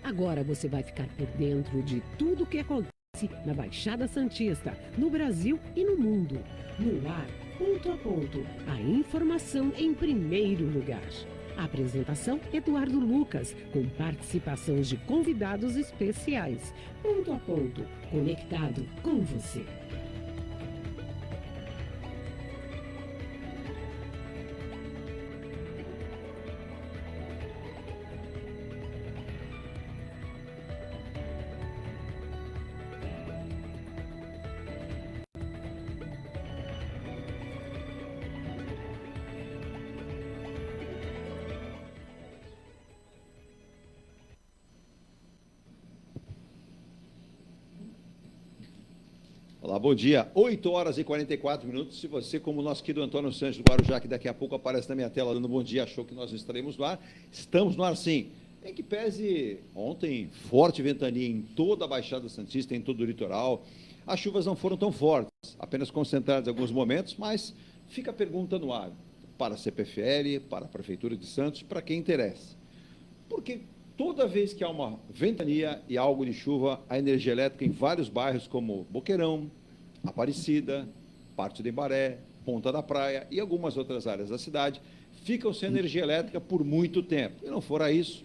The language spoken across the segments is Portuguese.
Agora você vai ficar por dentro de tudo o que acontece na Baixada Santista, no Brasil e no mundo. No ar, ponto a ponto, a informação em primeiro lugar. A apresentação, Eduardo Lucas, com participação de convidados especiais. Ponto a ponto, conectado com você. Olá, bom dia. 8 horas e 44 minutos. Se você, como o nosso querido Antônio Santos do Guarujá, que daqui a pouco aparece na minha tela dando bom dia, achou que nós não estaremos no ar, estamos no ar sim. Em que pese ontem, forte ventania em toda a Baixada Santista, em todo o litoral. As chuvas não foram tão fortes, apenas concentradas em alguns momentos, mas fica a pergunta no ar, para a CPFL, para a Prefeitura de Santos, para quem interessa. Porque toda vez que há uma ventania e algo de chuva, a energia elétrica em vários bairros como Boqueirão, Aparecida, Parte do Embaré, Ponta da Praia e algumas outras áreas da cidade ficam sem energia elétrica por muito tempo. E não fora isso,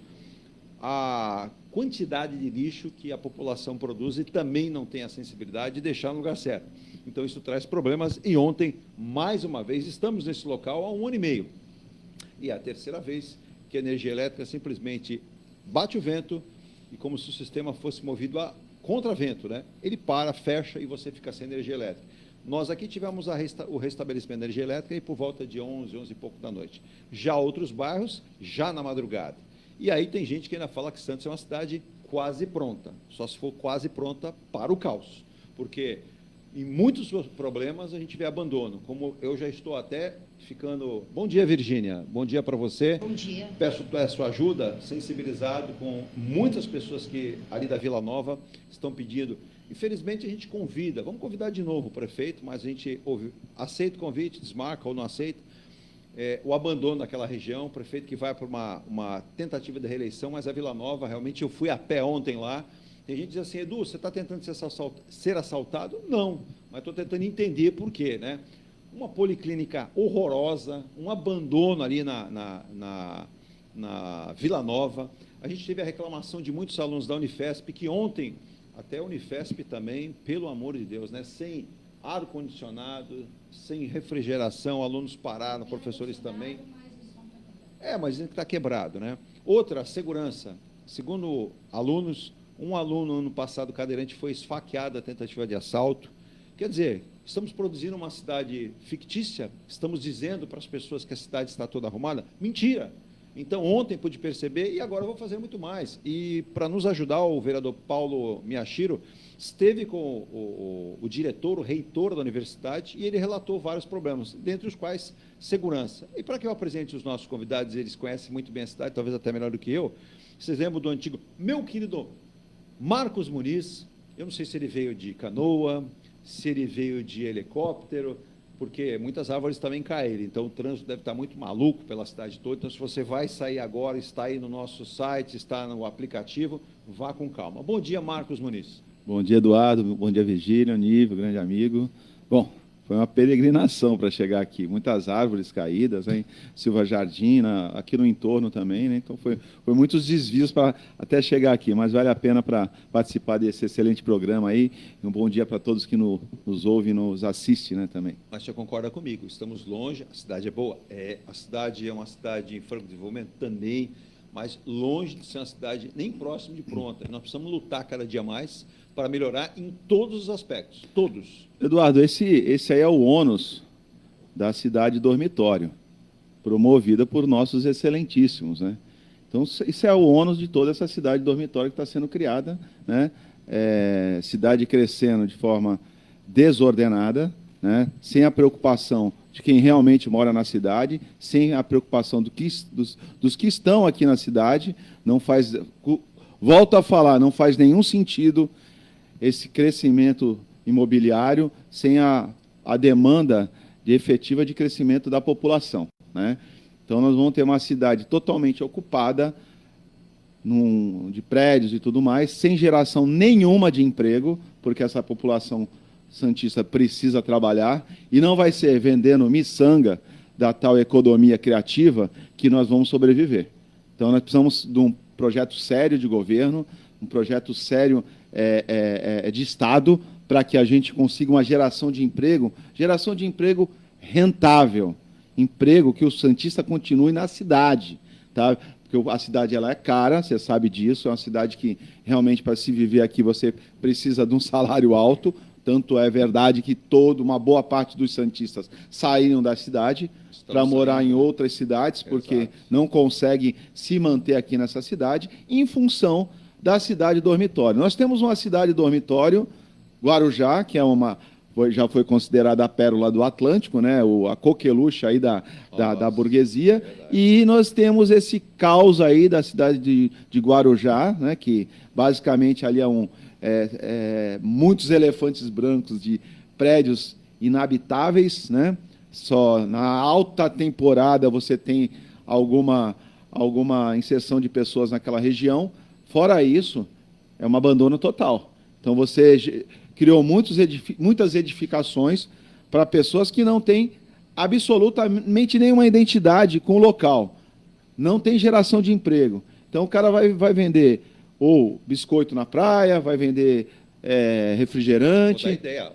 a quantidade de lixo que a população produz e também não tem a sensibilidade de deixar no lugar certo. Então, isso traz problemas e ontem, mais uma vez, estamos nesse local há 1 ano e meio. E é a terceira vez que a energia elétrica simplesmente bate o vento e como se o sistema fosse movido a contravento, né? Ele para, fecha e você fica sem energia elétrica. Nós aqui tivemos o restabelecimento da energia elétrica e por volta de 11 e pouco da noite. Já outros bairros, já na madrugada. E aí tem gente que ainda fala que Santos é uma cidade quase pronta, só se for quase pronta para o caos. Porque em muitos problemas a gente vê abandono, como eu já estou até ficando... Bom dia, Virgínia. Bom dia para você. Bom dia. Peço a sua ajuda, sensibilizado com muitas pessoas que ali da Vila Nova estão pedindo. Infelizmente, a gente convida, vamos convidar de novo o prefeito, mas a gente aceita o convite, desmarca ou não aceita, o abandono daquela região, o prefeito que vai para uma tentativa de reeleição, mas a Vila Nova, realmente, eu fui a pé ontem lá. Tem gente que diz assim, Edu, você está tentando ser assaltado? Não, mas estou tentando entender por quê, né? Uma policlínica horrorosa, um abandono ali na Vila Nova. A gente teve a reclamação de muitos alunos da Unifesp, que ontem, até a Unifesp também, pelo amor de Deus, né? Sem ar-condicionado, sem refrigeração, alunos pararam, professores também. Mas está quebrado, né? Outra, segurança. Segundo alunos, um aluno, ano passado, cadeirante, foi esfaqueado a tentativa de assalto. Quer dizer, estamos produzindo uma cidade fictícia? Estamos dizendo para as pessoas que a cidade está toda arrumada? Mentira! Então, ontem pude perceber e agora vou fazer muito mais. E, para nos ajudar, o vereador Paulo Miyashiro esteve com o diretor, o reitor da universidade, e ele relatou vários problemas, dentre os quais segurança. E para que eu apresente os nossos convidados, eles conhecem muito bem a cidade, talvez até melhor do que eu, vocês lembram do antigo, meu querido Marcos Muniz, eu não sei se ele veio de canoa, se ele veio de helicóptero, porque muitas árvores também caíram, então o trânsito deve estar muito maluco pela cidade toda, então se você vai sair agora, está aí no nosso site, está no aplicativo, vá com calma. Bom dia, Marcos Muniz. Bom dia, Eduardo, bom dia, Virgínia, Nível, grande amigo. Bom, foi uma peregrinação para chegar aqui, muitas árvores caídas, hein? Silva Jardim, aqui no entorno também, né? Então foi muitos desvios para até chegar aqui, mas vale a pena para participar desse excelente programa aí. Um bom dia para todos que nos ouvem e nos assistem, né, também. Mas você concorda comigo, estamos longe, a cidade é boa, a cidade é uma cidade em franco desenvolvimento também, mas longe de ser uma cidade nem próximo de pronta. Nós precisamos lutar cada dia mais para melhorar em todos os aspectos, todos. Eduardo, esse aí é o ônus da cidade dormitório, promovida por nossos excelentíssimos, né? Então, isso é o ônus de toda essa cidade dormitório que está sendo criada, né? Cidade crescendo de forma desordenada, né? Sem a preocupação de quem realmente mora na cidade, sem a preocupação dos que estão aqui na cidade. Não faz, volto a falar, não faz nenhum sentido esse crescimento imobiliário sem a demanda efetiva de crescimento da população, né? Então, nós vamos ter uma cidade totalmente ocupada de prédios e tudo mais, sem geração nenhuma de emprego, porque essa população santista precisa trabalhar, e não vai ser vendendo miçanga da tal economia criativa que nós vamos sobreviver. Então, nós precisamos de um projeto sério de governo, um projeto sério de Estado, para que a gente consiga uma geração de emprego rentável, emprego que o santista continue na cidade, tá? Porque a cidade ela é cara, você sabe disso, é uma cidade que realmente para se viver aqui você precisa de um salário alto, tanto é verdade que uma boa parte dos santistas saíram da cidade para morar em outras cidades, porque Exato. não conseguem se manter aqui nessa cidade, em função da cidade dormitório. Nós temos uma cidade dormitório, Guarujá, que já foi considerada a pérola do Atlântico, né? A coqueluche aí da burguesia, e nós temos esse caos aí da cidade de Guarujá, né? Que basicamente ali muitos elefantes brancos de prédios inabitáveis, né? Só na alta temporada você tem alguma inserção de pessoas naquela região. Fora isso, é um abandono total. Então você criou muitas edificações para pessoas que não têm absolutamente nenhuma identidade com o local. Não tem geração de emprego. Então o cara vai vender ou biscoito na praia, vai vender refrigerante. Vou dar ideia,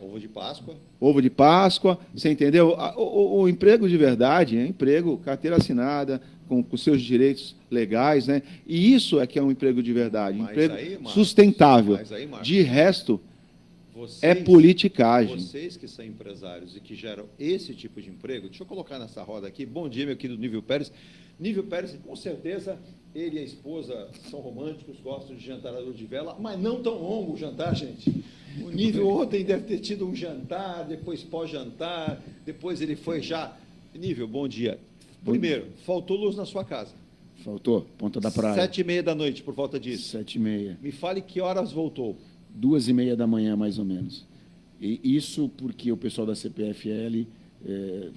Ovo de Páscoa, você entendeu? O emprego de verdade é emprego, carteira assinada, com seus direitos legais, né? E isso é que é um emprego de verdade, emprego sustentável. De resto, é politicagem. Vocês que são empresários e que geram esse tipo de emprego, deixa eu colocar nessa roda aqui. Bom dia, meu querido Nível Pérez. Nível Pérez, com certeza, ele e a esposa são românticos, gostam de jantar à luz de vela, mas não tão longo o jantar, gente. O Nível ontem deve ter tido um jantar, depois pós-jantar, depois ele foi já... Nível, bom dia. Primeiro, faltou luz na sua casa. Faltou, Ponta da Praia. 7h30 da noite, por volta disso. 7h30. Me fale que horas voltou. 2h30 da manhã, mais ou menos. E isso porque o pessoal da CPFL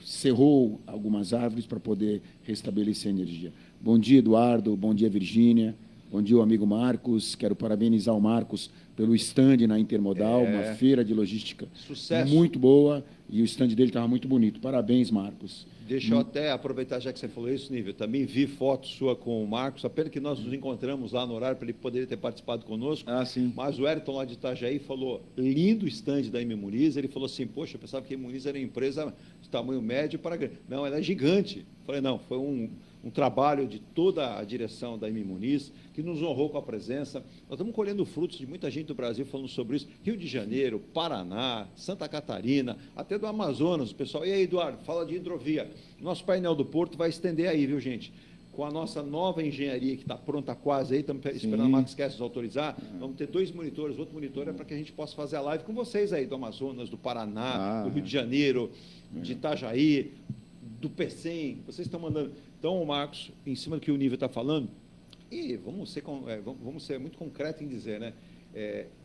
cerrou algumas árvores para poder restabelecer a energia. Bom dia, Eduardo. Bom dia, Virgínia. Bom dia, o amigo Marcos. Quero parabenizar o Marcos pelo stand na Intermodal, uma feira de logística Sucesso. Muito boa, e o stand dele estava muito bonito. Parabéns, Marcos. Deixa eu até aproveitar, já que você falou isso, Nível, também vi foto sua com o Marcos, apenas que nós nos encontramos lá no horário para ele poder ter participado conosco. Ah, sim. Mas o Ayrton lá de Itajaí falou, lindo stand da M Muniz, ele falou assim, poxa, eu pensava que a M Muniz era uma empresa de tamanho médio para grande. Não, ela é gigante. Falei, não, foi um trabalho de toda a direção da M Muniz, que nos honrou com a presença. Nós estamos colhendo frutos de muita gente do Brasil falando sobre isso. Rio de Janeiro, Paraná, Santa Catarina, até do Amazonas, o pessoal. E aí, Eduardo, fala de hidrovia. Nosso painel do Porto vai estender aí, viu, gente? Com a nossa nova engenharia, que está pronta quase aí, estamos esperando a Max Kessler autorizar, vamos ter 2 monitores. Outro monitor é para que a gente possa fazer a live com vocês aí, do Amazonas, do Paraná, do Rio de Janeiro, de Itajaí, do PECEM. Vocês estão mandando... Então, Marcos, em cima do que o Nível está falando, e vamos ser muito concreto em dizer, né?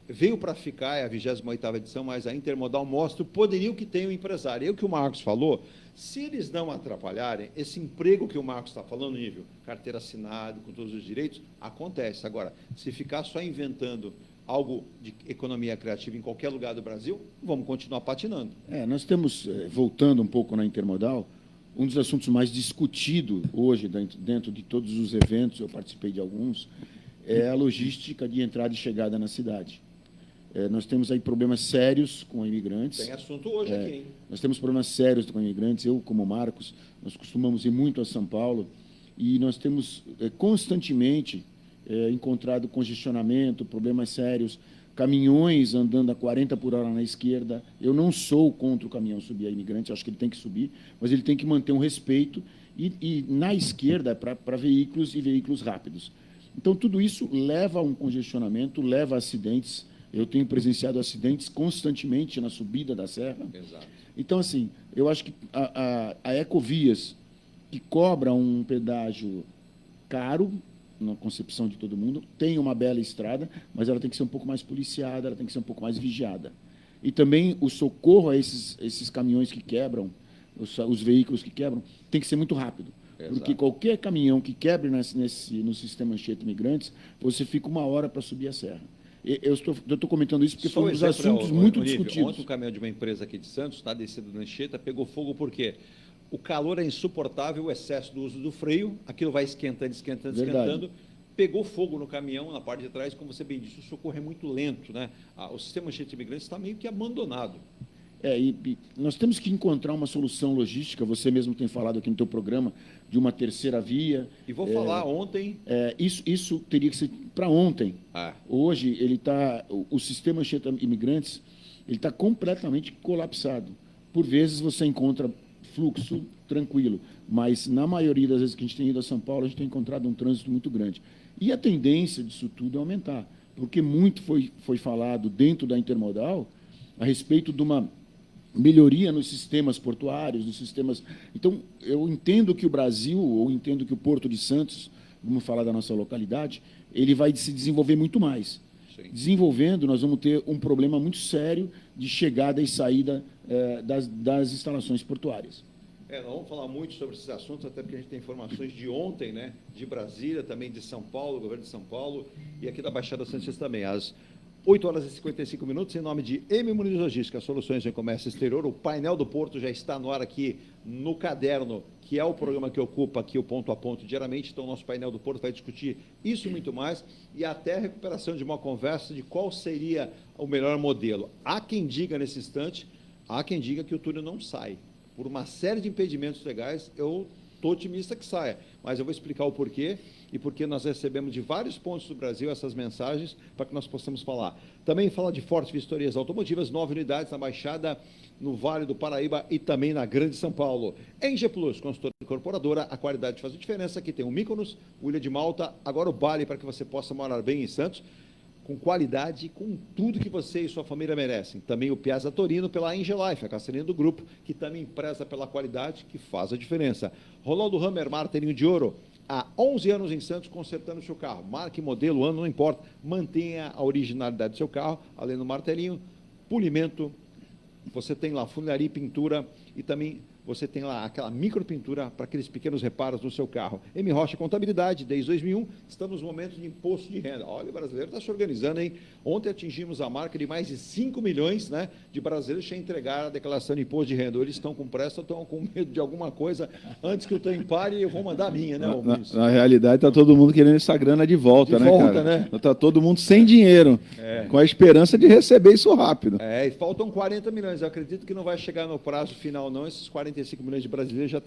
Veio para ficar, é a 28ª edição, mas a Intermodal mostra o poderio que tem o empresário. E o que o Marcos falou, se eles não atrapalharem, esse emprego que o Marcos está falando, Nível, carteira assinada, com todos os direitos, acontece. Agora, se ficar só inventando algo de economia criativa em qualquer lugar do Brasil, vamos continuar patinando. Nós temos, voltando um pouco na Intermodal, um dos assuntos mais discutidos hoje, dentro de todos os eventos, eu participei de alguns, é a logística de entrada e chegada na cidade. Nós temos aí problemas sérios com imigrantes. Tem assunto hoje aqui, hein? Nós temos problemas sérios com imigrantes. Eu, como Marcos, nós costumamos ir muito a São Paulo e nós temos constantemente encontrado congestionamento, problemas sérios, caminhões andando a 40 por hora na esquerda. Eu não sou contra o caminhão subir a imigrante, acho que ele tem que subir, mas ele tem que manter um respeito e na esquerda para veículos e veículos rápidos. Então, tudo isso leva a um congestionamento, leva a acidentes. Eu tenho presenciado acidentes constantemente na subida da serra. Exato. Então, assim, eu acho que a Ecovias, que cobra um pedágio caro, na concepção de todo mundo, tem uma bela estrada, mas ela tem que ser um pouco mais policiada, ela tem que ser um pouco mais vigiada. E também o socorro a esses caminhões que quebram, os veículos que quebram, tem que ser muito rápido. Porque qualquer caminhão que quebre no sistema Anchieta Imigrantes, você fica 1 hora para subir a serra. Eu estou comentando isso porque foi um dos assuntos muito discutidos. Ontem um caminhão de uma empresa aqui de Santos, na descida do Anchieta, pegou fogo porque o calor é insuportável, o excesso do uso do freio, aquilo vai esquentando, esquentando. Pegou fogo no caminhão, na parte de trás, como você bem disse, o socorro é muito lento, né? O sistema Anchieta Imigrantes está meio que abandonado. E nós temos que encontrar uma solução logística, você mesmo tem falado aqui no teu programa, de uma terceira via. E vou falar ontem... Isso teria que ser para ontem. Hoje, o sistema Anchieta Imigrantes está completamente colapsado. Por vezes, você encontra fluxo tranquilo, mas, na maioria das vezes que a gente tem ido a São Paulo, a gente tem encontrado um trânsito muito grande. E a tendência disso tudo é aumentar, porque muito foi falado dentro da intermodal a respeito de uma melhoria nos sistemas portuários, nos sistemas... Então, eu entendo que o Brasil, ou entendo que o Porto de Santos, vamos falar da nossa localidade, ele vai se desenvolver muito mais. Sim. Desenvolvendo, nós vamos ter um problema muito sério de chegada e saída das instalações portuárias. Nós vamos falar muito sobre esses assuntos, até porque a gente tem informações de ontem, né, de Brasília, também de São Paulo, governo de São Paulo, e aqui da Baixada Santista também, às 8 horas e 55 minutos, em nome de M. Muniz Logística, Soluções em Comércio Exterior. O painel do Porto já está no ar aqui no caderno, que é o programa que ocupa aqui o Ponto a Ponto diariamente. Então, o nosso painel do Porto vai discutir isso e muito mais, e até a recuperação de uma conversa de qual seria o melhor modelo. Há quem diga nesse instante, que o túnel não sai. Por uma série de impedimentos legais, eu estou otimista que saia, mas eu vou explicar o porquê e porque nós recebemos de vários pontos do Brasil essas mensagens para que nós possamos falar. Também fala de Forte Vistorias Automotivas, 9 unidades na Baixada, no Vale do Paraíba e também na Grande São Paulo. Eng Plus, consultora incorporadora, a qualidade faz a diferença. Aqui tem o Mykonos, o Ilha de Malta, agora o Bali para que você possa morar bem em Santos, com qualidade, com tudo que você e sua família merecem. Também o Piazza Torino pela Engelife, a carteirinha do grupo, que também preza pela qualidade, que faz a diferença. Rolando Hammer, martelinho de ouro, há 11 anos em Santos, consertando o seu carro. Marca, modelo, ano, não importa. Mantenha a originalidade do seu carro, além do martelinho, polimento. Você tem lá funilaria e pintura, e também você tem lá aquela micropintura para aqueles pequenos reparos no seu carro. M. Rocha Contabilidade, desde 2001, estamos no momento de imposto de renda. Olha, o brasileiro está se organizando, hein? Ontem atingimos a marca de mais de 5 milhões, né, de brasileiros que entregaram a declaração de imposto de renda. Eles estão com pressa, estão com medo de alguma coisa. Antes que o trem pare, eu vou mandar a minha, né, na realidade, está todo mundo querendo essa grana de volta, né, cara? Né? Está todo mundo sem dinheiro, com a esperança de receber isso rápido. E faltam 40 milhões. Eu acredito que não vai chegar no prazo final, não. Esses 45 milhões de brasileiros já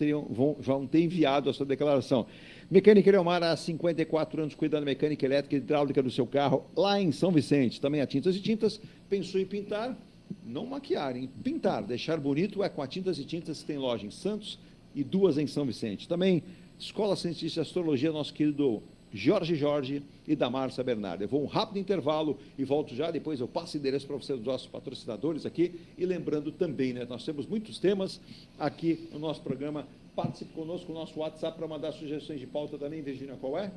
vão ter enviado a sua declaração. Mecânica Eleomar, há 54 anos, cuidando da mecânica elétrica e hidráulica do seu carro, lá em São Vicente. Também a Tintas e Tintas. Pensou em pintar? Não maquiar, em pintar, deixar bonito. Com a Tintas e Tintas, tem loja em Santos e 2 em São Vicente. Também, Escola Cientista de Astrologia, nosso querido Jorge e da Márcia Bernardo. Eu vou um rápido intervalo e volto já, depois eu passo o endereço para vocês dos nossos patrocinadores aqui, e lembrando também, né, nós temos muitos temas aqui no nosso programa. Participe conosco, o nosso WhatsApp para mandar sugestões de pauta também, Virginia, qual é?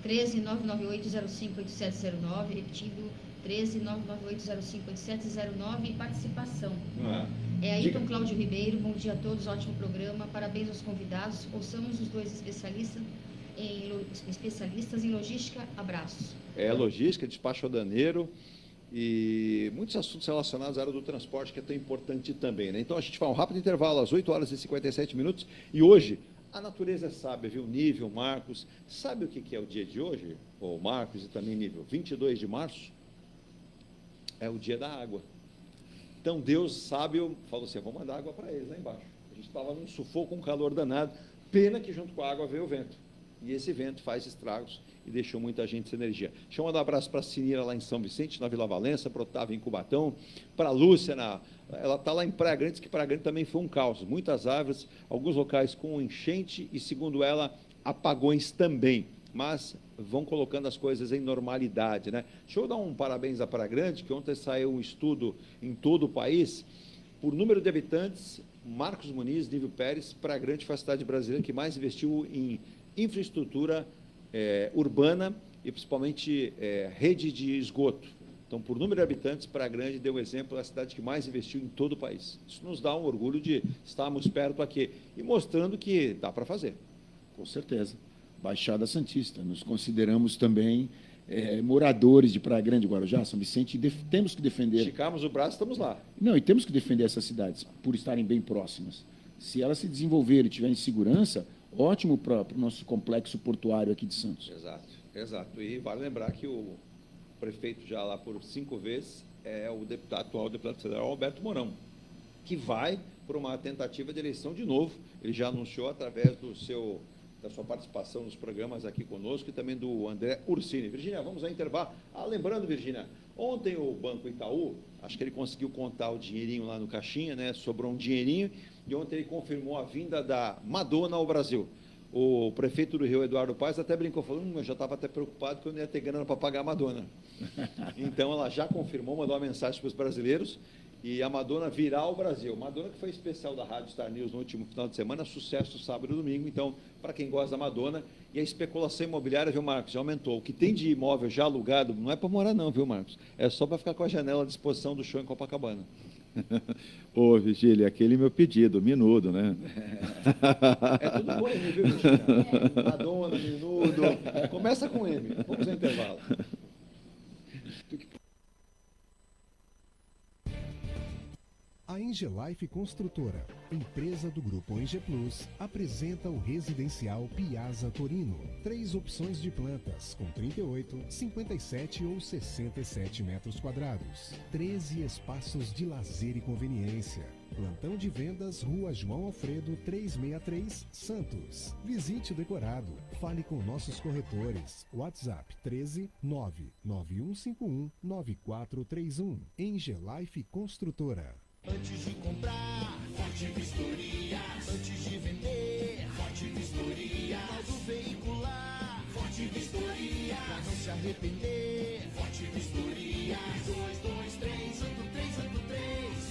13998058709, repetindo, 13998058709, participação. Ayrton Cláudio Ribeiro, bom dia a todos, ótimo programa, parabéns aos convidados, ouçamos os 2 especialistas em logística, abraços. Logística, despacho aduaneiro e muitos assuntos relacionados à área do transporte, que é tão importante também, né? Então a gente faz um rápido intervalo às 8 horas e 57 minutos e hoje a natureza é sábia, viu? Nível, Marcos, sabe o que é o dia de hoje? O Marcos e também Nível, 22 de março é o dia da água. Então Deus sábio falou assim, vou mandar água para eles lá embaixo. A gente estava num sufoco, um calor danado, pena que junto com a água veio o vento. E esse vento faz estragos e deixou muita gente sem energia. Deixa eu mandar um abraço para a Sinira lá em São Vicente, na Vila Valença, para o Otávio em Cubatão, para a Lúcia, ela está lá em Praia Grande, que Praia Grande também foi um caos. Muitas árvores, alguns locais com enchente e, segundo ela, apagões também. Mas vão colocando as coisas em normalidade, né? Deixa eu dar um parabéns à Praia Grande, que ontem saiu um estudo em todo o país. Por número de habitantes, Marcos Muniz, Nível Pérez, Praia Grande foi a cidade brasileira que mais investiu em infraestrutura urbana e principalmente rede de esgoto. Então, por número de habitantes, Praia Grande deu exemplo da cidade que mais investiu em todo o país. Isso nos dá um orgulho de estarmos perto aqui e mostrando que dá para fazer. Com certeza. Baixada Santista. Nos consideramos também moradores de Praia Grande, Guarujá, São Vicente, e temos que defender... Esticamos o braço, estamos lá. Não, e temos que defender essas cidades por estarem bem próximas. Se elas se desenvolverem e tiverem segurança, ótimo para o nosso complexo portuário aqui de Santos. Exato, exato. E vale lembrar que o prefeito já lá por 5 vezes é o atual deputado federal Alberto Mourão, que vai por uma tentativa de eleição de novo. Ele já anunciou através da sua participação nos programas aqui conosco e também do André Ursini. Virgínia, vamos ao intervalo. Lembrando, Virgínia, ontem o Banco Itaú, acho que ele conseguiu contar o dinheirinho lá no caixinha, né? Sobrou um dinheirinho, e ontem ele confirmou a vinda da Madonna ao Brasil. O prefeito do Rio, Eduardo Paes, até brincou, falou, eu já estava até preocupado que eu não ia ter grana para pagar a Madonna. Então, ela já confirmou, mandou uma mensagem para os brasileiros, e a Madonna virá ao Brasil. Madonna, que foi especial da Rádio Star News no último final de semana, sucesso sábado e domingo. Então, para quem gosta da Madonna, e a especulação imobiliária, viu, Marcos, já aumentou. O que tem de imóvel já alugado, não é para morar não, viu, Marcos? É só para ficar com a janela à disposição do show em Copacabana. Ô, Vigília, aquele meu pedido, Menudo, né? É tudo com M, viu, Virgínia? Madonna, Menudo. Começa com M. Vamos ao intervalo. A Engelife Construtora, empresa do Grupo Enge Plus, apresenta o residencial Piazza Torino. 3 opções de plantas, com 38, 57 ou 67 metros quadrados. 13 espaços de lazer e conveniência. Plantão de vendas, Rua João Alfredo, 363, Santos. Visite o decorado. Fale com nossos corretores. WhatsApp 13 99151 9431. Engelife Construtora. Antes de comprar, Forte Vistoria. Antes de vender, Forte Vistoria. Auto veicular, Forte Vistoria. Pra não se arrepender, Forte Vistoria. 3223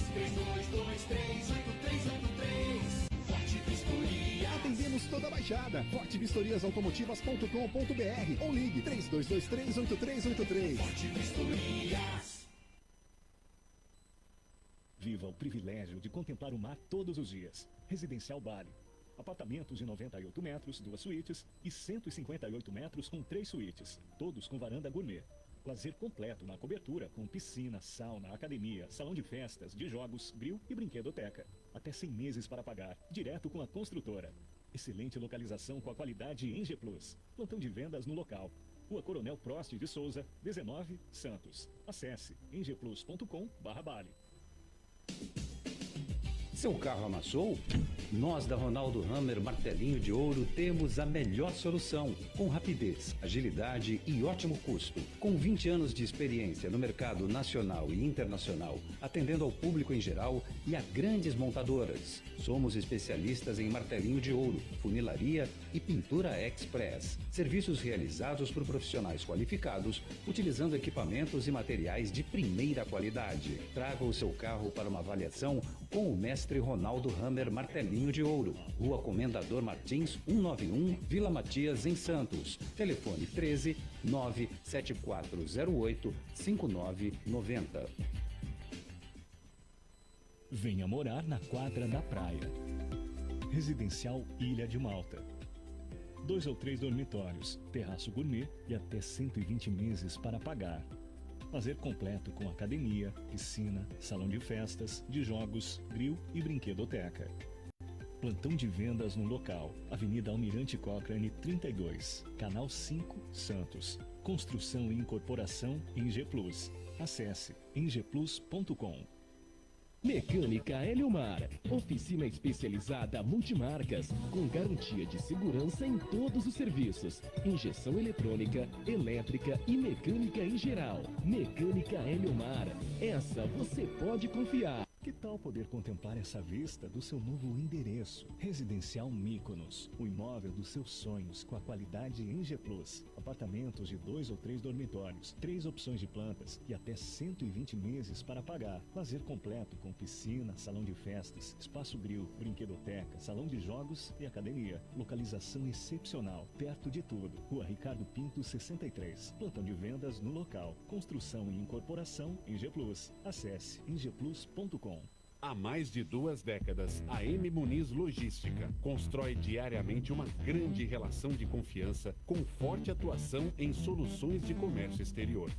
8383 3223 8383. Forte Vistoria. Atendemos toda a Baixada. fortevistoriasautomotivas.com.br ou ligue 3223 8383. Forte Vistorias. Viva o privilégio de contemplar o mar todos os dias. Residencial Bali. Apartamentos de 98 metros, 2 suítes e 158 metros com 3 suítes, todos com varanda gourmet. Lazer completo na cobertura com piscina, sauna, academia, salão de festas, de jogos, grill e brinquedoteca. Até 100 meses para pagar, direto com a construtora. Excelente localização com a qualidade Enge Plus. Plantão de vendas no local. Rua Coronel Prost de Souza, 19, Santos. Acesse engeplus.com/Bali. Seu carro amassou? Nós da Ronaldo Hammer Martelinho de Ouro temos a melhor solução, com rapidez, agilidade e ótimo custo. Com 20 anos de experiência no mercado nacional e internacional, atendendo ao público em geral e a grandes montadoras. Somos especialistas em martelinho de ouro, funilaria e pintura express. Serviços realizados por profissionais qualificados, utilizando equipamentos e materiais de primeira qualidade. Traga o seu carro para uma avaliação com o mestre Ronaldo Hammer Martelinho de Ouro. Rua Comendador Martins, 191, Vila Matias, em Santos. Telefone 13 97408 5990. Venha morar na quadra da praia. Residencial Ilha de Malta. 2 ou 3 dormitórios, terraço gourmet e até 120 meses para pagar. Lazer completo com academia, piscina, salão de festas, de jogos, grill e brinquedoteca. Plantão de vendas no local. Avenida Almirante Cochrane 32, Canal 5, Santos. Construção e incorporação Enge Plus. Acesse engeplus.com. Mecânica Eliomar, oficina especializada multimarcas, com garantia de segurança em todos os serviços, injeção eletrônica, elétrica e mecânica em geral. Mecânica Eliomar, essa você pode confiar. Que tal poder contemplar essa vista do seu novo endereço? Residencial Mykonos, o imóvel dos seus sonhos com a qualidade ENGE Plus. Apartamentos de 2 ou 3 dormitórios, 3 opções de plantas e até 120 meses para pagar. Lazer completo com piscina, salão de festas, espaço grill, brinquedoteca, salão de jogos e academia. Localização excepcional, perto de tudo. Rua Ricardo Pinto 63. Plantão de vendas no local. Construção e incorporação ENGE Plus. Acesse engeplus.com. Há mais de 2 décadas, a M Muniz Logística constrói diariamente uma grande relação de confiança com forte atuação em soluções de comércio exterior.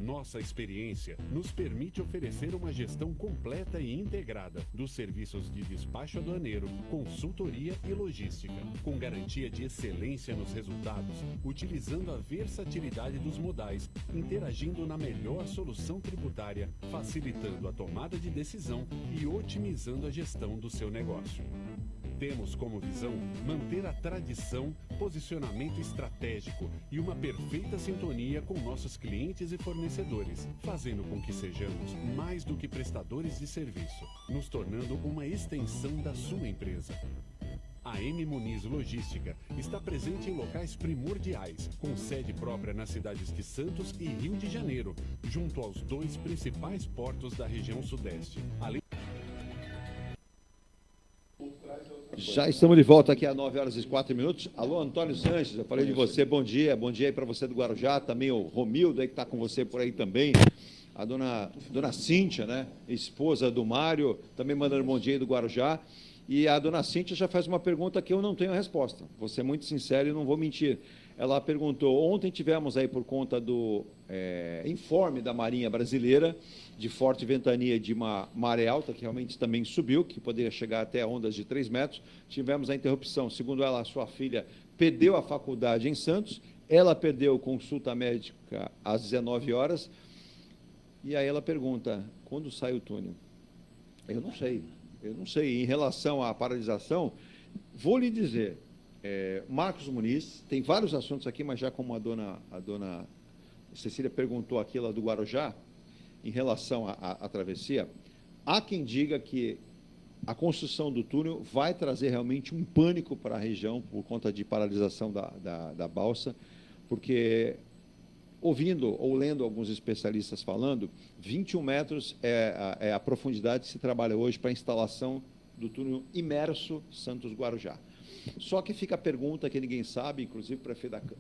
Nossa experiência nos permite oferecer uma gestão completa e integrada dos serviços de despacho aduaneiro, consultoria e logística, com garantia de excelência nos resultados, utilizando a versatilidade dos modais, interagindo na melhor solução tributária, facilitando a tomada de decisão e otimizando a gestão do seu negócio. Temos como visão manter a tradição, posicionamento estratégico e uma perfeita sintonia com nossos clientes e fornecedores, fazendo com que sejamos mais do que prestadores de serviço, nos tornando uma extensão da sua empresa. A M Muniz Logística está presente em locais primordiais, com sede própria nas cidades de Santos e Rio de Janeiro, junto aos 2 principais portos da região sudeste. Já estamos de volta aqui às 9h04. Alô, Antônio Sanches, eu falei de você, bom dia aí para você do Guarujá, também o Romildo aí que está com você por aí também, a dona Cíntia, né, esposa do Mário, também mandando bom dia aí do Guarujá, e a dona Cíntia já faz uma pergunta que eu não tenho resposta, vou ser muito sincero e não vou mentir. Ela perguntou, ontem tivemos aí por conta do informe da Marinha Brasileira, de forte ventania de uma maré alta, que realmente também subiu, que poderia chegar até ondas de 3 metros, tivemos a interrupção. Segundo ela, a sua filha perdeu a faculdade em Santos, ela perdeu consulta médica às 19 horas, e aí ela pergunta, quando sai o túnel? Eu não sei. Em relação à paralisação, vou lhe dizer, Marcos Muniz, tem vários assuntos aqui, mas já como a dona Cecília perguntou aqui lá do Guarujá, em relação à travessia, há quem diga que a construção do túnel vai trazer realmente um pânico para a região por conta de paralisação da balsa, porque, ouvindo ou lendo alguns especialistas falando, 21 metros é a profundidade que se trabalha hoje para a instalação do túnel imerso Santos-Guarujá. Só que fica a pergunta que ninguém sabe, inclusive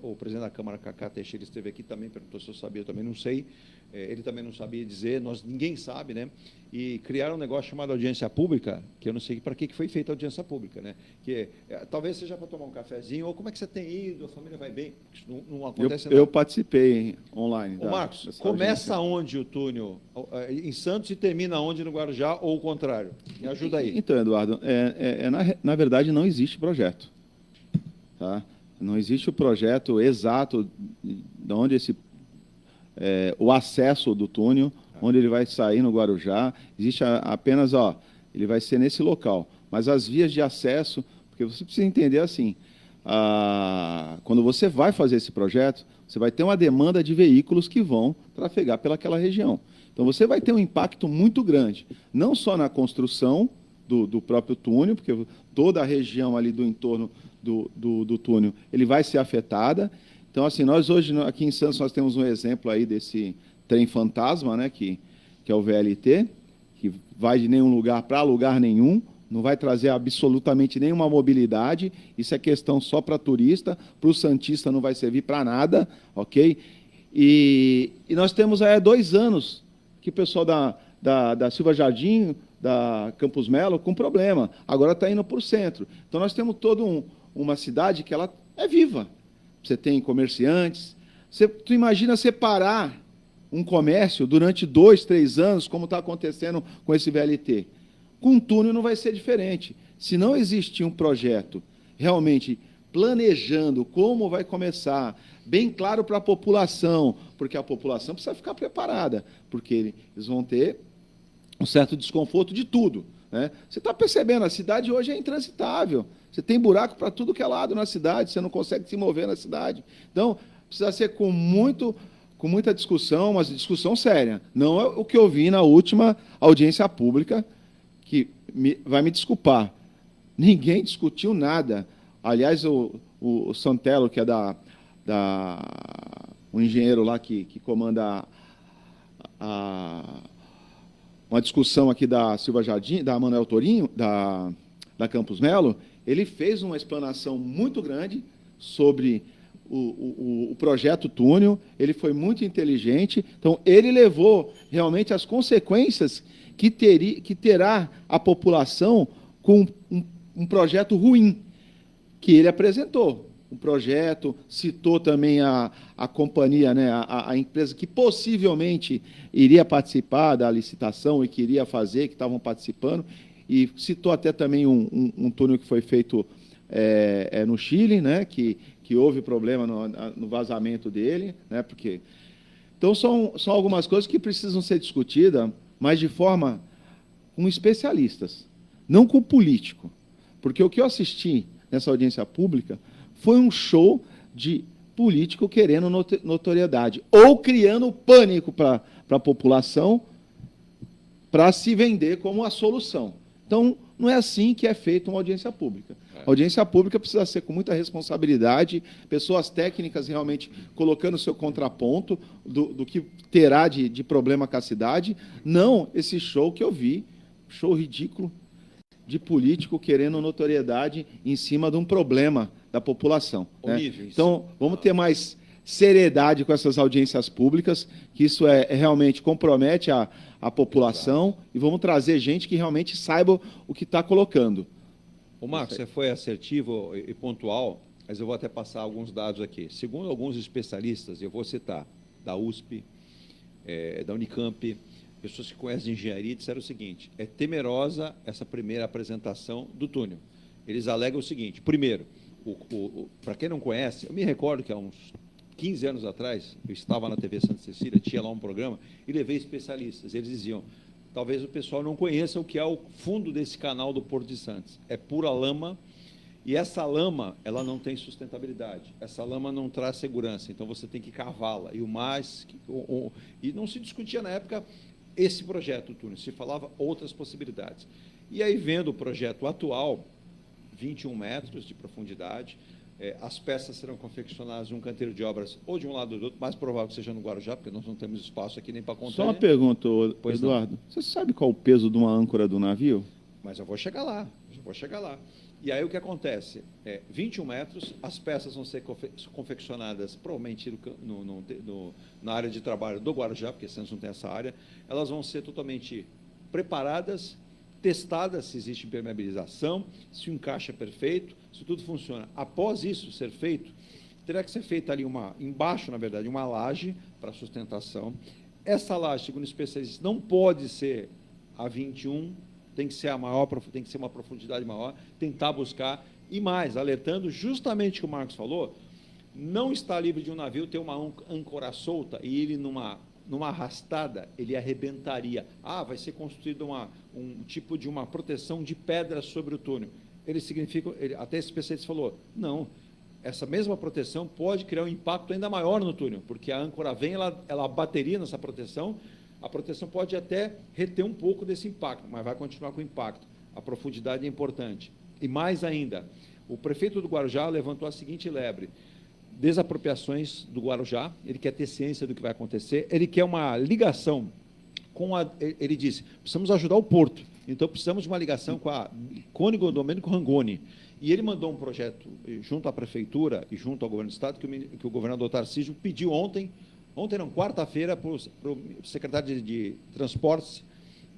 o presidente da Câmara, Cacá Teixeira, esteve aqui também, perguntou se eu sabia, eu também não sei, ele também não sabia dizer, ninguém sabe, né? E criaram um negócio chamado audiência pública, que eu não sei para que foi feita a audiência pública, né? Que talvez seja para tomar um cafezinho, ou como é que você tem ido, a família vai bem? Não acontece nada. Eu participei online. Ô, Marcos, começa onde o túnel? Em Santos e termina onde no Guarujá, ou o contrário? Me ajuda aí. Então, Eduardo, na verdade não existe projeto. Tá? Não existe o projeto exato de onde o acesso do túnel, onde ele vai sair no Guarujá. Existe apenas, ele vai ser nesse local. Mas as vias de acesso, porque você precisa entender assim, quando você vai fazer esse projeto, você vai ter uma demanda de veículos que vão trafegar pelaquela região. Então, você vai ter um impacto muito grande, não só na construção do próprio túnel, porque toda a região ali do entorno do túnel ele vai ser afetada. Então, assim, nós hoje, aqui em Santos, nós temos um exemplo aí desse trem fantasma, né, que é o VLT, que vai de nenhum lugar para lugar nenhum, não vai trazer absolutamente nenhuma mobilidade, isso é questão só para turista, para o santista não vai servir para nada, ok? E nós temos aí há 2 anos que o pessoal da Silva Jardim, da Campos Melo, com problema, agora está indo para o centro. Então, nós temos toda uma cidade que ela é viva. Você tem comerciantes, tu imagina separar um comércio durante 2, 3 anos, como está acontecendo com esse VLT. Com um túnel não vai ser diferente. Se não existir um projeto realmente planejando como vai começar, bem claro para a população, porque a população precisa ficar preparada, porque eles vão ter um certo desconforto de tudo, né? Você está percebendo, a cidade hoje é intransitável. Você tem buraco para tudo que é lado na cidade, você não consegue se mover na cidade. Então, precisa ser com muita discussão, mas discussão séria. Não é o que eu vi na última audiência pública, que vai me desculpar, ninguém discutiu nada. Aliás, o Santelo, que é o engenheiro lá que comanda uma discussão aqui da Silva Jardim, da Manuel Torinho, da Campos Melo, ele fez uma explanação muito grande sobre o projeto túnel, ele foi muito inteligente, então ele levou realmente as consequências que terá a população com um projeto ruim que ele apresentou. Um projeto, citou também a companhia, né, a empresa que possivelmente iria participar da licitação e que iria fazer, que estavam participando, e citou até também um túnel que foi feito no Chile, né, que houve problema no vazamento dele, né, porque... Então, são algumas coisas que precisam ser discutidas, mas de forma com especialistas, não com político. Porque o que eu assisti nessa audiência pública foi um show de político querendo notoriedade, ou criando pânico para a população para se vender como a solução. Então, não é assim que é feita uma audiência pública. A audiência pública precisa ser com muita responsabilidade, pessoas técnicas realmente colocando o seu contraponto do que terá de problema com a cidade, não esse show que eu vi, show ridículo de político querendo notoriedade em cima de um problema da população. Né? Então, vamos ter mais seriedade com essas audiências públicas, que isso realmente compromete a população. Exato. E vamos trazer gente que realmente saiba o que está colocando. Ô, Marcos, você foi assertivo e pontual, mas eu vou até passar alguns dados aqui. Segundo alguns especialistas, eu vou citar, da USP, da Unicamp, pessoas que conhecem engenharia, disseram o seguinte: é temerosa essa primeira apresentação do túnel. Eles alegam o seguinte: primeiro, para quem não conhece, eu me recordo que há uns 15 anos atrás, eu estava na TV Santa Cecília, tinha lá um programa, e levei especialistas. Eles diziam, talvez o pessoal não conheça o que é o fundo desse canal do Porto de Santos. É pura lama, e essa lama, ela não tem sustentabilidade. Essa lama não traz segurança, então você tem que cavá-la. E e não se discutia na época esse projeto, túnel, se falava outras possibilidades. E aí, vendo o projeto atual, 21 metros de profundidade, as peças serão confeccionadas em um canteiro de obras ou de um lado ou do outro, mais provável que seja no Guarujá, porque nós não temos espaço aqui nem para conter. Só uma pergunta, Eduardo. Você sabe qual o peso de uma âncora do navio? Mas eu vou chegar lá, E aí o que acontece? 21 metros, as peças vão ser confeccionadas provavelmente na área de trabalho do Guarujá, porque Santos não tem essa área, elas vão ser totalmente preparadas, testadas se existe impermeabilização, se o encaixe é perfeito, se tudo funciona. Após isso ser feito, terá que ser feita ali embaixo, na verdade, uma laje para sustentação. Essa laje, segundo especialistas, não pode ser a 21, tem que ser tem que ser uma profundidade maior, tentar buscar, e mais, alertando justamente o que o Marcos falou, não está livre de um navio ter uma âncora solta e ele numa arrastada, ele arrebentaria. Vai ser construído um tipo de uma proteção de pedra sobre o túnel. Ele significa, até esse especialista falou, não, essa mesma proteção pode criar um impacto ainda maior no túnel, porque a âncora vem, ela bateria nessa proteção, a proteção pode até reter um pouco desse impacto, mas vai continuar com impacto. A profundidade é importante. E mais ainda, o prefeito do Guarujá levantou a seguinte lebre: desapropriações do Guarujá, ele quer ter ciência do que vai acontecer, ele quer uma ligação ele disse, precisamos ajudar o Porto, então precisamos de uma ligação com a Cônigo Domênico Rangoni. E ele mandou um projeto junto à Prefeitura e junto ao Governo do Estado, que o governador Tarcísio pediu quarta-feira, para o secretário de Transportes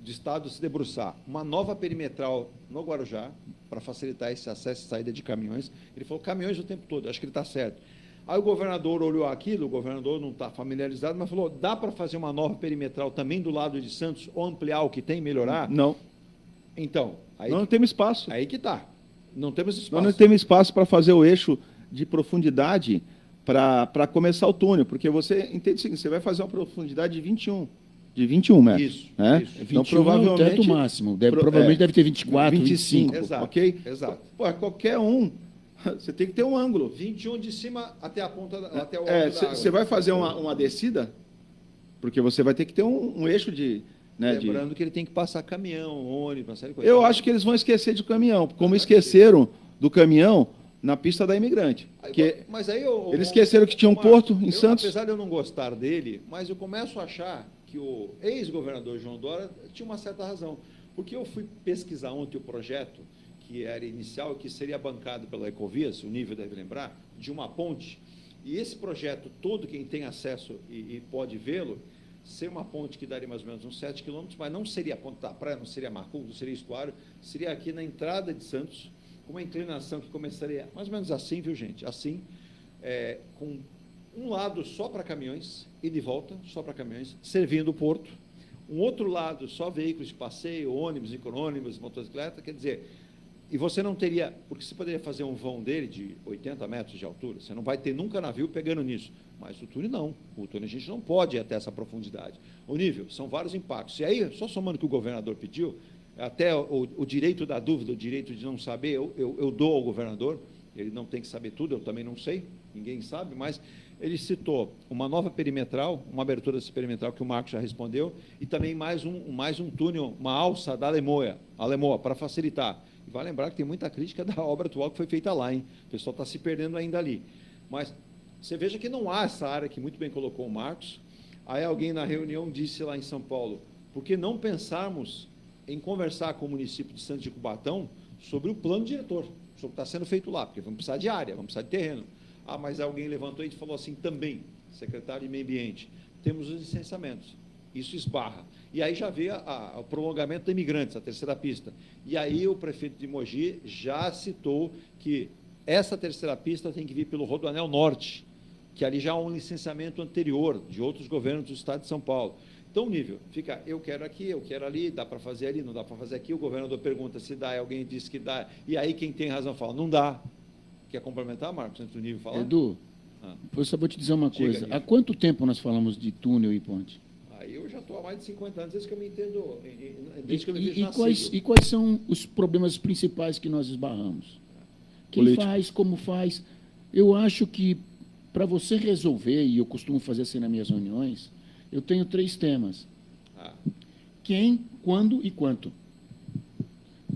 do Estado se debruçar uma nova perimetral no Guarujá, para facilitar esse acesso e saída de caminhões. Ele falou caminhões o tempo todo, acho que ele está certo. Aí o governador olhou aquilo, o governador não está familiarizado, mas falou, dá para fazer uma nova perimetral também do lado de Santos, ou ampliar o que tem, melhorar? Não. Então, aí não temos espaço. Aí que está. Não temos espaço. Nós não temos espaço para fazer o eixo de profundidade para começar o túnel, porque você entende o seguinte, você vai fazer uma profundidade de 21 metros. Isso. Né? Isso. Então, provavelmente, é o teto máximo. Provavelmente deve ter 24, 25. Exato. Ok? Exato. Pô, qualquer um, você tem que ter um ângulo. 21 de cima até a ponta, até o Você vai fazer uma descida, porque você vai ter que ter um eixo de Né, Lembrando que ele tem que passar caminhão, ônibus, uma série de coisas. Eu acho que eles vão esquecer de caminhão, como esqueceram do caminhão na pista da Imigrante. Mas aí eles esqueceram que tinha um porto em Santos. Apesar de eu não gostar dele, mas eu começo a achar que o ex-governador João Dória tinha uma certa razão. Porque eu fui pesquisar ontem o projeto, que era inicial, que seria bancado pela Ecovias, o nível deve lembrar, de uma ponte. E esse projeto todo, quem tem acesso e pode vê-lo, ser uma ponte que daria mais ou menos uns 7 quilômetros, mas não seria a ponte da praia, não seria Marcou, não seria estuário, seria aqui na entrada de Santos, com uma inclinação que começaria mais ou menos assim, viu, gente? Assim, com um lado só para caminhões, e de volta, só para caminhões, servindo o porto, um outro lado só veículos de passeio, ônibus, micro-ônibus, motocicleta, quer dizer, e você não teria, porque você poderia fazer um vão dele de 80 metros de altura, você não vai ter nunca navio pegando nisso, mas o túnel não, o túnel a gente não pode ir até essa profundidade. O nível, são vários impactos, e aí, só somando o que o governador pediu, até o direito da dúvida, o direito de não saber, eu dou ao governador, ele não tem que saber tudo, eu também não sei, ninguém sabe, mas ele citou uma nova perimetral, uma abertura desse perimetral que o Marcos já respondeu, e também mais um túnel, uma alça da Alemoa, para facilitar. E vai lembrar que tem muita crítica da obra atual que foi feita lá, hein? O pessoal está se perdendo ainda ali. Mas você veja que não há essa área que muito bem colocou o Marcos. Aí alguém na reunião disse lá em São Paulo, por que não pensarmos em conversar com o município de Santos de Cubatão sobre o plano diretor, sobre o que está sendo feito lá, porque vamos precisar de área, vamos precisar de terreno. Ah, mas alguém levantou e falou assim também, secretário de Meio Ambiente, temos os licenciamentos, isso esbarra. E aí já veio o prolongamento da Imigrantes, a terceira pista. E aí o prefeito de Mogi já citou que essa terceira pista tem que vir pelo Rodoanel Norte, que ali já há um licenciamento anterior de outros governos do estado de São Paulo. Então, o nível fica, eu quero aqui, eu quero ali, dá para fazer ali, não dá para fazer aqui, o governador pergunta se dá, alguém diz que dá, e aí quem tem razão fala, não dá. Quer complementar, Marcos, antes do nível falar? Edu, eu só vou te dizer uma coisa. Há quanto tempo nós falamos de túnel e ponte? Aí eu já estou há mais de 50 anos, desde que eu me entendo, desde que eu me vejo e quais são os problemas principais que nós esbarramos? Quem faz, como faz? Eu acho que, para você resolver, e eu costumo fazer assim nas minhas reuniões, eu tenho 3 temas. Quem, quando e quanto.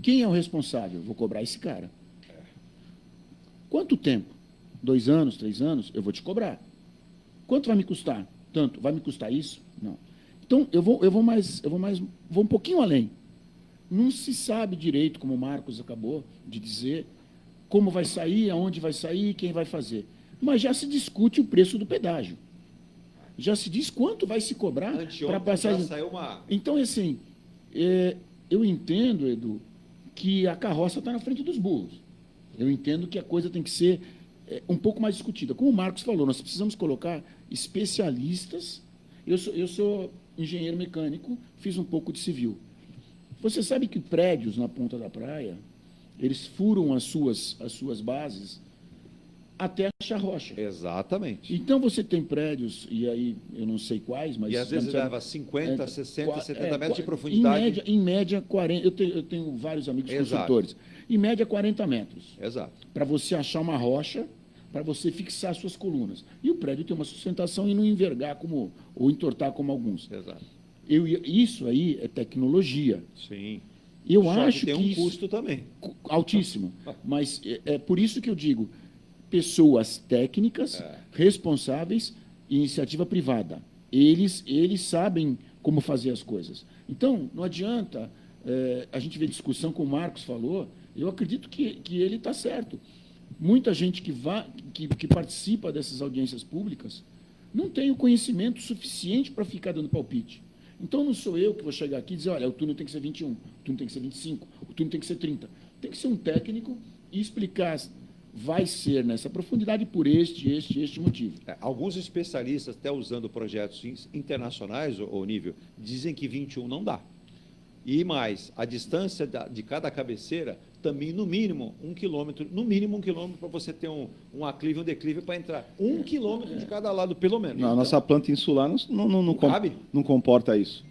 Quem é o responsável? Vou cobrar esse cara. Quanto tempo? 2 anos, 3 anos? Eu vou te cobrar. Quanto vai me custar? Tanto. Vai me custar isso? Não. Então, eu vou um pouquinho além. Não se sabe direito, como o Marcos acabou de dizer, como vai sair, aonde vai sair, quem vai fazer. Mas já se discute o preço do pedágio. Já se diz quanto vai se cobrar para passar. Então, assim, eu entendo, Edu, que a carroça está na frente dos burros. Eu entendo que a coisa tem que ser um pouco mais discutida. Como o Marcos falou, nós precisamos colocar especialistas. Eu sou engenheiro mecânico, fiz um pouco de civil. Você sabe que prédios na ponta da praia, eles furam as suas bases até achar rocha. Exatamente. Então, você tem prédios, e aí eu não sei quais, mas... E às vezes leva 50, 60, 70 metros de profundidade. Em média 40... Eu tenho vários amigos construtores. Em média, 40 metros. Exato. Para você achar uma rocha, para você fixar suas colunas. E o prédio tem uma sustentação e não envergar ou entortar como alguns. Exato. Isso aí é tecnologia. Sim. Eu Só acho que tem um custo também. Altíssimo. Mas é por isso que eu digo, pessoas técnicas, responsáveis, iniciativa privada. Eles sabem como fazer as coisas. Então, não adianta a gente ver discussão, como o Marcos falou, eu acredito que ele está certo. Muita gente que participa dessas audiências públicas não tem o conhecimento suficiente para ficar dando palpite. Então, não sou eu que vou chegar aqui e dizer, olha, o túnel tem que ser 21, o túnel tem que ser 25, o túnel tem que ser 30. Tem que ser um técnico e explicar, vai ser nessa profundidade por este motivo. Alguns especialistas, até usando projetos internacionais, o nível, dizem que 21 não dá. E mais, a distância de cada cabeceira também, no mínimo, 1 quilômetro, para você ter um aclive e um declive para entrar. 1 quilômetro de cada lado, pelo menos. Não, a nossa planta insular não comporta isso.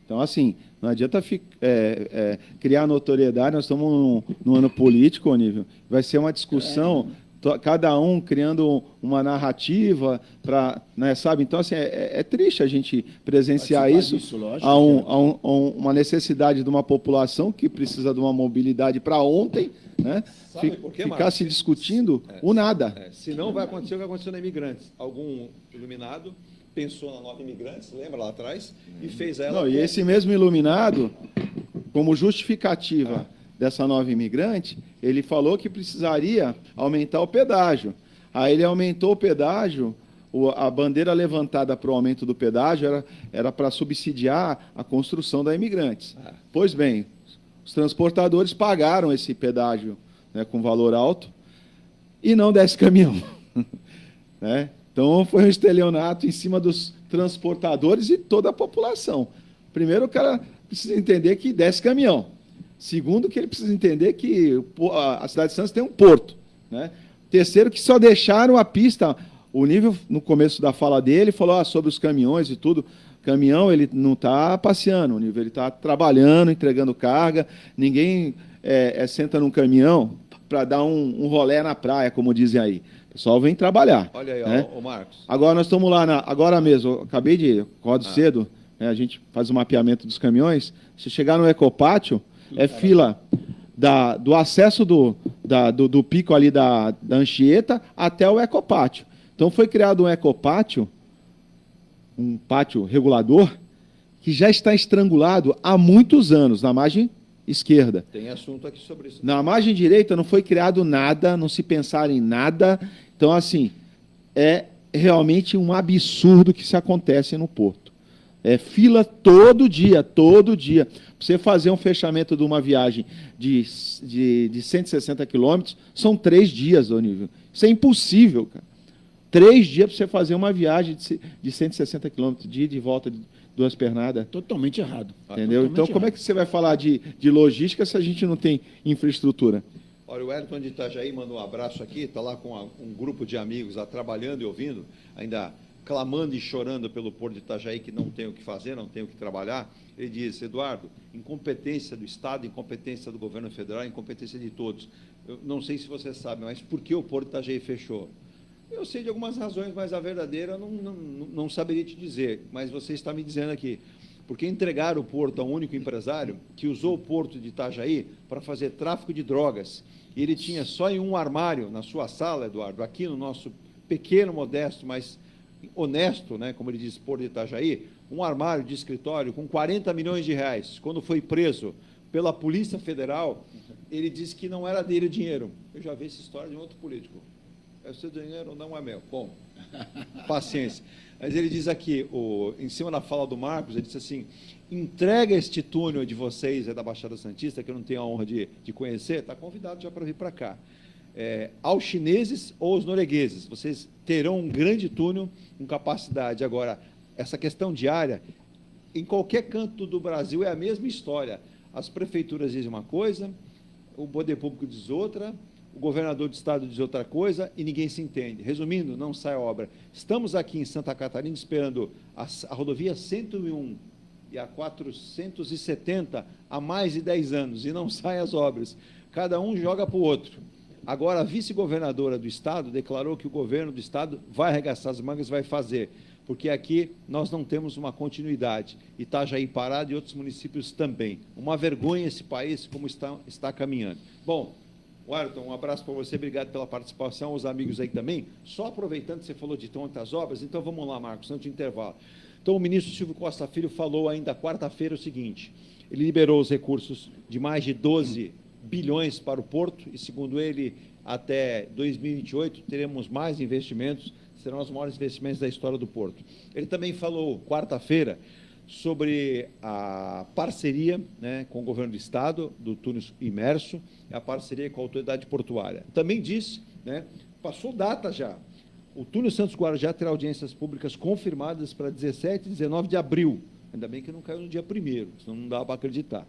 Então, assim, não adianta criar notoriedade, nós estamos num ano político, nível. Vai ser uma discussão cada um criando uma narrativa para, né, sabe? Então, assim, é triste a gente presenciar isso, lógico, uma necessidade de uma população que precisa de uma mobilidade para ontem, né? Sabe por quê, Ficar Marcos? se discutindo o nada. Se não, vai acontecer o que aconteceu na Imigrantes. Algum iluminado pensou na Nova Imigrantes, lembra lá atrás, e fez ela... Não, e esse mesmo iluminado, como justificativa dessa Nova Imigrante, ele falou que precisaria aumentar o pedágio. Aí ele aumentou o pedágio, a bandeira levantada para o aumento do pedágio era para subsidiar a construção da Imigrantes. Pois bem, os transportadores pagaram esse pedágio, né, com valor alto e não desce caminhão. Né? Então, foi um estelionato em cima dos transportadores e toda a população. Primeiro, o cara precisa entender que desce caminhão. Segundo, que ele precisa entender que a cidade de Santos tem um porto. Né? Terceiro, que só deixaram a pista. O Nível, no começo da fala dele, falou sobre os caminhões e tudo. O caminhão, ele não está passeando, o Nível, ele está trabalhando, entregando carga. Ninguém senta num caminhão para dar um rolé na praia, como dizem aí. O pessoal vem trabalhar. Olha aí, né? Ô Marcos. Agora nós estamos lá, agora mesmo, eu acabei de acordo cedo, né, a gente faz o mapeamento dos caminhões. Se chegar no Ecopátio, fila do acesso do pico ali da Anchieta até o Ecopátio. Então foi criado um Ecopátio, um pátio regulador, que já está estrangulado há muitos anos, na margem esquerda. Tem assunto aqui sobre isso. Na margem direita não foi criado nada, não se pensar em nada. Então, assim, é realmente um absurdo que se acontece no Porto. É fila todo dia, todo dia. Para você fazer um fechamento de uma viagem de 160 quilômetros, são 3 dias, ô Nível. Isso é impossível, cara. 3 dias para você fazer uma viagem de 160 quilômetros, de ida e volta de 2 pernadas. Totalmente errado. Entendeu? Então, como é que você vai falar de logística se a gente não tem infraestrutura? Olha, o Wellington de Itajaí mandou um abraço aqui, está lá com um grupo de amigos lá trabalhando e ouvindo, ainda clamando e chorando pelo Porto de Itajaí, que não tem o que fazer, não tem o que trabalhar. Ele diz: Eduardo, incompetência do Estado, incompetência do governo federal, incompetência de todos. Eu não sei se você sabe, mas por que o Porto de Itajaí fechou? Eu sei de algumas razões, mas a verdadeira eu não saberia te dizer, mas você está me dizendo aqui. Porque entregaram o porto a um único empresário que usou o Porto de Itajaí para fazer tráfico de drogas. E ele tinha só em um armário na sua sala, Eduardo, aqui no nosso pequeno, modesto, mas honesto, né, como ele diz, Porto de Itajaí, um armário de escritório com 40 milhões de reais. Quando foi preso pela Polícia Federal, ele disse que não era dele o dinheiro. Eu já vi essa história de um outro político. É o seu dinheiro, não é meu. Bom, paciência. Mas ele diz aqui, em cima da fala do Marcos, ele disse assim: entrega este túnel de vocês, da Baixada Santista, que eu não tenho a honra de conhecer, está convidado já para vir para cá. Aos chineses ou aos noruegueses, vocês terão um grande túnel com capacidade. Agora, essa questão diária, em qualquer canto do Brasil é a mesma história. As prefeituras dizem uma coisa, o poder público diz outra, o governador do estado diz outra coisa e ninguém se entende. Resumindo, não sai a obra. Estamos aqui em Santa Catarina esperando a rodovia 101 e a 470 há mais de 10 anos e não saem as obras. Cada um joga para o outro. Agora, a vice-governadora do estado declarou que o governo do estado vai arregaçar as mangas, vai fazer, porque aqui nós não temos uma continuidade. Itajaí parado e outros municípios também. Uma vergonha esse país como está caminhando. Bom, Wellington, um abraço para você, obrigado pela participação, os amigos aí também. Só aproveitando que você falou de tantas obras, então vamos lá, Marcos, antes do intervalo. Então, o ministro Silvio Costa Filho falou ainda quarta-feira o seguinte: ele liberou os recursos de mais de 12 bilhões para o Porto e, segundo ele, até 2028 teremos mais investimentos, serão os maiores investimentos da história do Porto. Ele também falou, quarta-feira, sobre a parceria, né, com o governo do Estado, do túnel imerso, e a parceria com a autoridade portuária. Também disse, né, passou data já, o túnel Santos Guarujá terá audiências públicas confirmadas para 17 e 19 de abril. Ainda bem que não caiu no dia 1º, senão não dá para acreditar.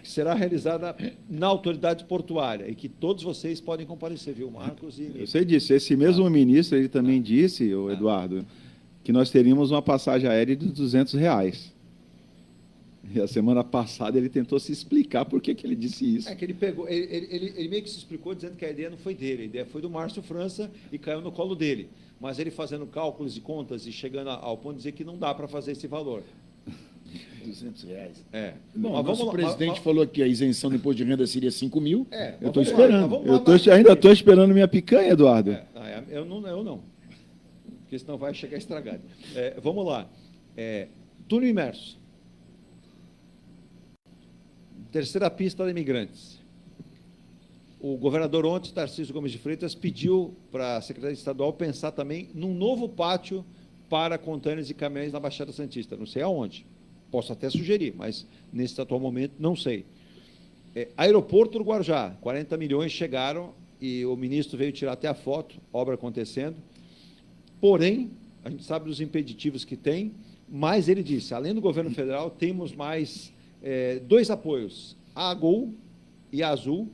Que será realizada na autoridade portuária e que todos vocês podem comparecer, viu, Marcos? Você disse, esse mesmo ministro, ele também disse, Eduardo, que nós teríamos uma passagem aérea de R$200. E a semana passada ele tentou se explicar por que ele disse isso. É que ele pegou, ele meio que se explicou dizendo que a ideia não foi dele, a ideia foi do Márcio França e caiu no colo dele. Mas ele fazendo cálculos e contas e chegando ao ponto de dizer que não dá para fazer esse valor. R$200. É. Bom, Mas o nosso vamos lá, presidente falou que a isenção do imposto de renda seria 5 mil. Eu estou vamos lá, esperando. vamos Eu lá, ainda estou esperando minha picanha, Eduardo. Eu não. Porque senão vai chegar estragado. Vamos lá. Túnel imerso. Terceira pista de imigrantes. O governador ontem, Tarcísio Gomes de Freitas, pediu para a Secretaria Estadual pensar também num novo pátio para contêineres e caminhões na Baixada Santista. Não sei aonde. Posso até sugerir, mas nesse atual momento não sei. Aeroporto do Guarujá, 40 milhões chegaram e o ministro veio tirar até a foto, obra acontecendo. Porém, a gente sabe dos impeditivos que tem, mas ele disse, além do governo federal, temos mais 2 apoios, a Gol e a Azul,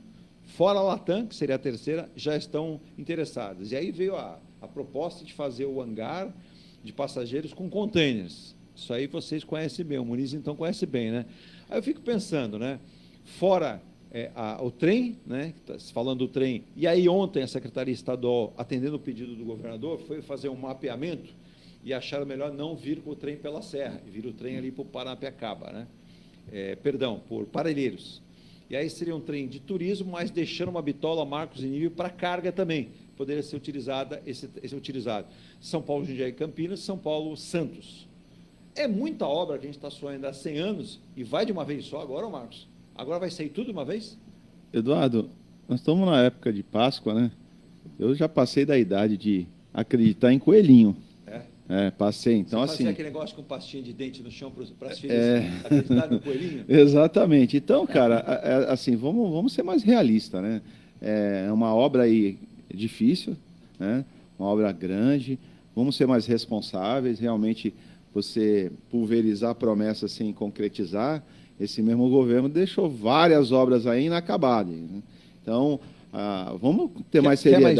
fora a Latam, que seria a terceira, já estão interessadas. E aí veio a proposta de fazer o hangar de passageiros com containers. Isso aí vocês conhecem bem, o Muniz então conhece bem, né? Aí eu fico pensando, né? Fora o trem, né? Falando do trem, e aí ontem a Secretaria Estadual, atendendo o pedido do governador, foi fazer um mapeamento e acharam melhor não vir com o trem pela Serra, e vir o trem ali por Paranapiacaba, né? Por Parelheiros. E aí seria um trem de turismo, mas deixando uma bitola, Marcos e Nível para carga também, poderia ser utilizado. São Paulo, Jundiaí e Campinas, São Paulo, Santos. É muita obra que a gente está sonhando há 100 anos e vai de uma vez só agora, Marcos? Agora vai sair tudo de uma vez? Eduardo, nós estamos na época de Páscoa, né? Eu já passei da idade de acreditar em coelhinho. Passei. Então, você assim. fazia aquele negócio com pastinha de dente no chão para as filhas acreditar no coelhinho? Exatamente. Então, cara, assim, vamos ser mais realistas, né? É uma obra aí difícil, né? Uma obra grande. Vamos ser mais responsáveis. Realmente, você pulverizar promessas sem concretizar. Esse mesmo governo deixou várias obras aí inacabadas, né? Então, vamos ter mais seriedade.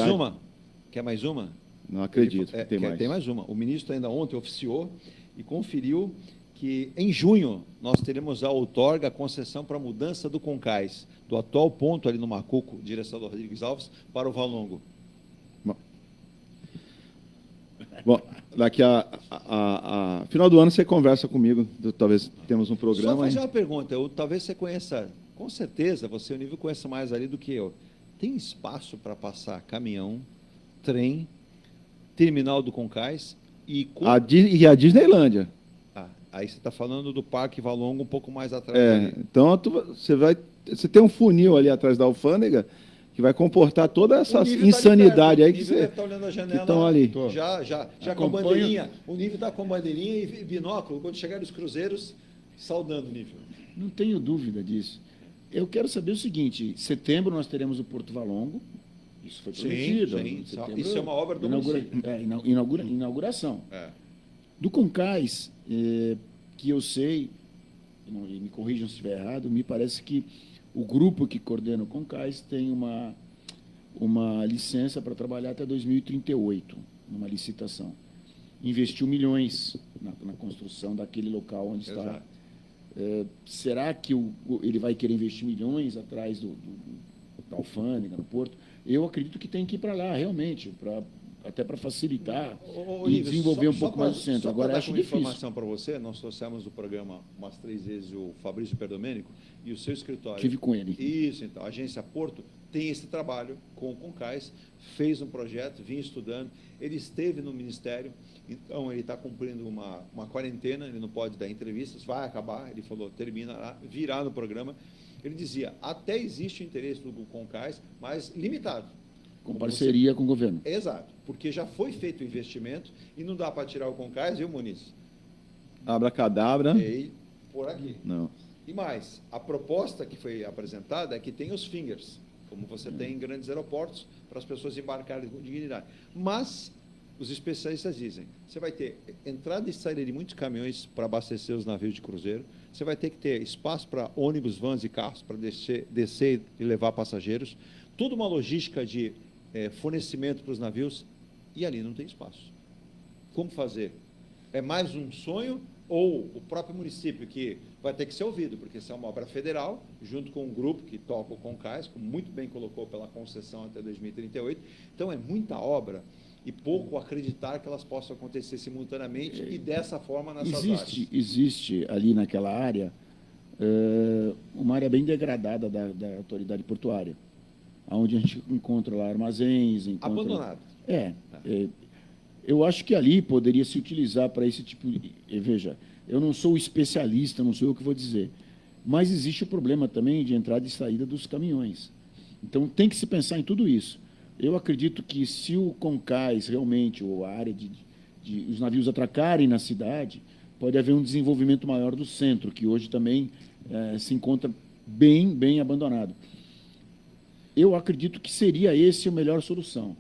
Quer mais uma? Não acredito que tem mais. Tem mais uma. O ministro ainda ontem oficiou e conferiu que em junho nós teremos a outorga, a concessão para a mudança do Concais, do atual ponto ali no Macuco, direção do Rodrigues Alves, para o Valongo. Bom, daqui a final do ano você conversa comigo, talvez temos um programa. Só fazer uma pergunta, talvez você conheça, com certeza, você, o nível, conheça mais ali do que eu. Tem espaço para passar caminhão, trem, terminal do Concais e a Disneylândia. Aí você está falando do Parque Valongo um pouco mais atrás. Então você tem um funil ali atrás da alfândega que vai comportar toda essa insanidade aí que você está olhando a janela, estão ali. Já com bandeirinha, o nível está com bandeirinha e binóculo, quando chegar os cruzeiros, saudando o nível. Não tenho dúvida disso. Eu quero saber o seguinte, setembro nós teremos o Porto Valongo. Isso foi prometido. Sim. Isso é uma obra do município. Inauguração. Do Concais, que eu sei, e me corrijam se estiver errado, me parece que o grupo que coordena o Concais tem uma licença para trabalhar até 2038, numa licitação. Investiu milhões na construção daquele local onde está. Será que ele vai querer investir milhões atrás da alfândega, no porto? Eu acredito que tem que ir para lá, realmente, até para facilitar e desenvolver um pouco mais o centro. Agora, acho difícil. Informação para você, nós trouxemos do programa umas 3 vezes o Fabrício Perdomênico e o seu escritório. Tive com ele. Isso, então. A Agência Porto tem esse trabalho com o Concais, fez um projeto, vinha estudando, ele esteve no Ministério, então ele está cumprindo uma quarentena, ele não pode dar entrevistas, vai acabar, ele falou, termina, virá no programa. Ele dizia, até existe interesse do Concais, mas limitado. Com parceria com o governo. Exato, porque já foi feito o investimento e não dá para tirar o Concais, viu, Muniz? Abracadabra. Por aqui. Não. E mais, a proposta que foi apresentada é que tem os fingers, como você tem em grandes aeroportos, para as pessoas embarcarem com dignidade. Mas os especialistas dizem, você vai ter entrada e saída de muitos caminhões para abastecer os navios de cruzeiro, você vai ter que ter espaço para ônibus, vans e carros para descer e levar passageiros, toda uma logística de fornecimento para os navios, e ali não tem espaço. Como fazer? É mais um sonho ou o próprio município, que vai ter que ser ouvido, porque isso é uma obra federal, junto com um grupo que toca o Concais, como muito bem colocou, pela concessão até 2038. Então, é muita obra e pouco acreditar que elas possam acontecer simultaneamente e dessa forma nessas áreas. Existe ali naquela área uma área bem degradada da autoridade portuária, onde a gente encontra lá armazéns. Abandonado. Eu acho que ali poderia se utilizar para esse tipo de... Veja, eu não sou especialista, não sou eu que vou dizer, mas existe o problema também de entrada e saída dos caminhões. Então, tem que se pensar em tudo isso. Eu acredito que se o Concais realmente, ou a área de os navios atracarem na cidade, pode haver um desenvolvimento maior do centro, que hoje também se encontra bem abandonado. Eu acredito que seria esse a melhor solução.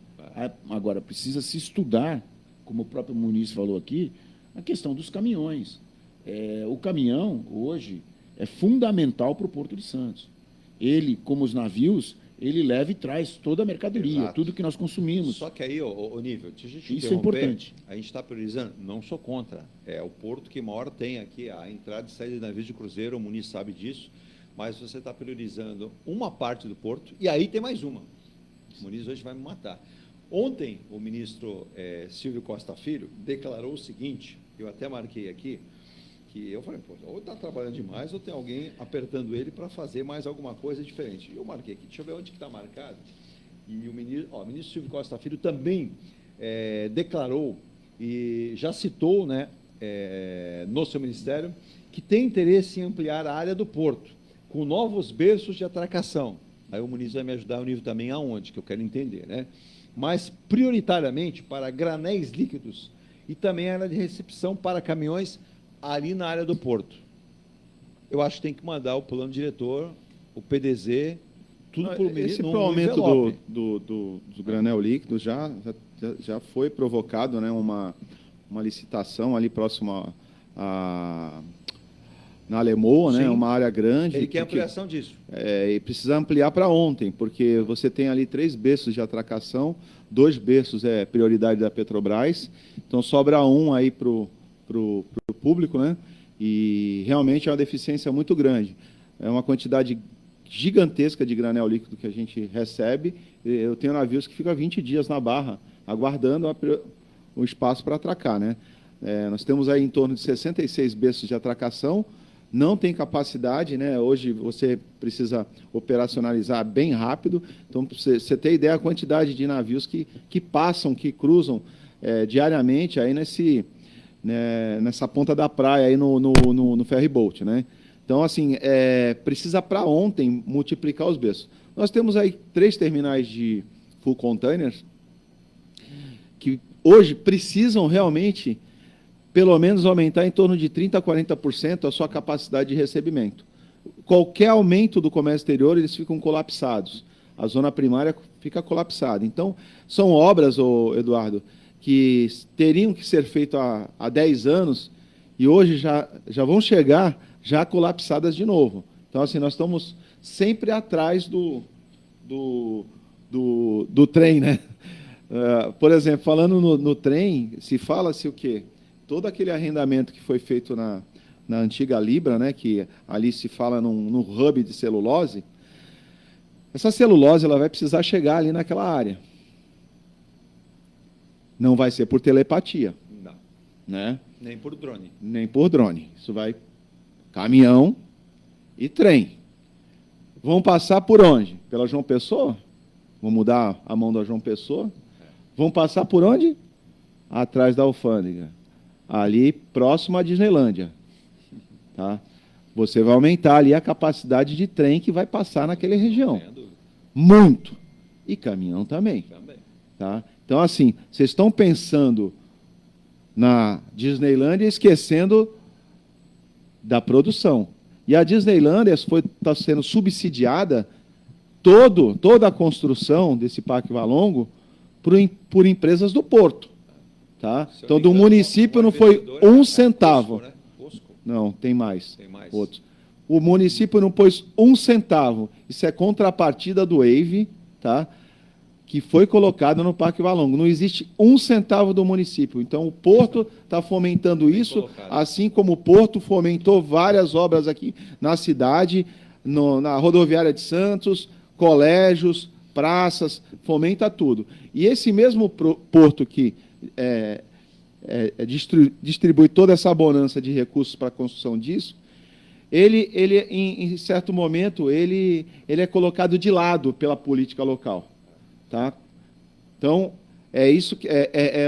Agora, precisa se estudar, como o próprio Muniz falou aqui, a questão dos caminhões. O caminhão, hoje, é fundamental para o Porto de Santos. Ele, como os navios, ele leva e traz toda a mercadoria, Exato. Tudo que nós consumimos. Só que aí, o nível, se a gente isso é importante. A gente está priorizando, não sou contra. É o porto que maior tem aqui a entrada e saída de navios de cruzeiro, o Muniz sabe disso, mas você está priorizando uma parte do porto, e aí tem mais uma. O Muniz hoje vai me matar. Ontem, o ministro Silvio Costa Filho declarou o seguinte, eu até marquei aqui, que eu falei, pô, ou está trabalhando demais, ou tem alguém apertando ele para fazer mais alguma coisa diferente. E eu marquei aqui, deixa eu ver onde que está marcado. E o ministro Silvio Costa Filho também declarou e já citou, né, no seu ministério, que tem interesse em ampliar a área do porto, com novos berços de atracação. Aí o Muniz vai me ajudar, o nível também aonde, que eu quero entender, né? Mas prioritariamente para granéis líquidos e também a área de recepção para caminhões ali na área do porto. Eu acho que tem que mandar o plano diretor, o PDZ, tudo por meio. Esse aumento do granel líquido já foi provocado, né, uma licitação ali próxima na Alemoa, né, uma área grande. Ele quer ampliação disso. E precisa ampliar para ontem, porque você tem ali 3 berços de atracação, 2 berços é prioridade da Petrobras, então sobra um aí para o público, né? E realmente é uma deficiência muito grande. É uma quantidade gigantesca de granel líquido que a gente recebe. Eu tenho navios que ficam 20 dias na barra, aguardando o espaço para atracar, né? Nós temos aí em torno de 66 berços de atracação, não tem capacidade, né? Hoje você precisa operacionalizar bem rápido. Então, para você ter ideia, a quantidade de navios que passam, que cruzam diariamente aí nessa ponta da praia, aí no ferryboat, né? Então, assim, precisa para ontem multiplicar os berços. Nós temos aí 3 terminais de full containers que hoje precisam realmente pelo menos aumentar em torno de 30% a 40% a sua capacidade de recebimento. Qualquer aumento do comércio exterior, eles ficam colapsados. A zona primária fica colapsada. Então, são obras, Eduardo, que teriam que ser feitas há 10 anos e hoje já vão chegar já colapsadas de novo. Então, assim, nós estamos sempre atrás do trem, né? Por exemplo, falando no trem, se fala-se o quê? Todo aquele arrendamento que foi feito na antiga Libra, né, que ali se fala no hub de celulose, essa celulose ela vai precisar chegar ali naquela área. Não vai ser por telepatia. Não. Né? Nem por drone. Nem por drone. Isso vai caminhão e trem. Vão passar por onde? Pela João Pessoa? Vão mudar a mão da João Pessoa? Vão passar por onde? Atrás da alfândega. Ali próximo à Disneylândia. Tá? Você vai aumentar ali a capacidade de trem que vai passar naquela região. Muito. E caminhão também. Tá? Então, assim, vocês estão pensando na Disneylândia esquecendo da produção. E a Disneylândia está sendo subsidiada toda a construção desse Parque Valongo por empresas do Porto. Tá? Então, do município não foi um centavo. Não, tem mais. Outros. O município não pôs um centavo. Isso é contrapartida do Wave, tá? que foi colocada no Parque Valongo. Não existe um centavo do município. Então, o Porto está fomentando isso, assim como o Porto fomentou várias obras aqui na cidade, na rodoviária de Santos, colégios, praças, fomenta tudo. E esse mesmo Porto que distribui toda essa bonança de recursos para a construção disso, ele em certo momento, ele é colocado de lado pela política local. Tá? Então, é isso que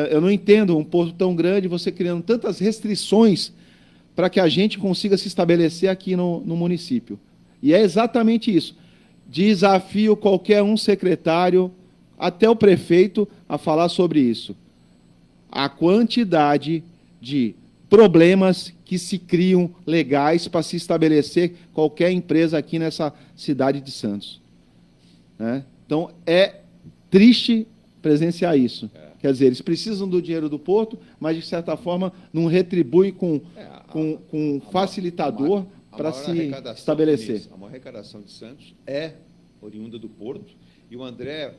eu não entendo um porto tão grande, você criando tantas restrições para que a gente consiga se estabelecer aqui no município. E é exatamente isso. Desafio qualquer um secretário, até o prefeito, a falar sobre isso. A quantidade de problemas que se criam legais para se estabelecer qualquer empresa aqui nessa cidade de Santos. Né? Então, é triste presenciar isso. Quer dizer, eles precisam do dinheiro do Porto, mas, de certa forma, não retribui com facilitador para se estabelecer. A maior arrecadação de Santos é oriunda do Porto, e o André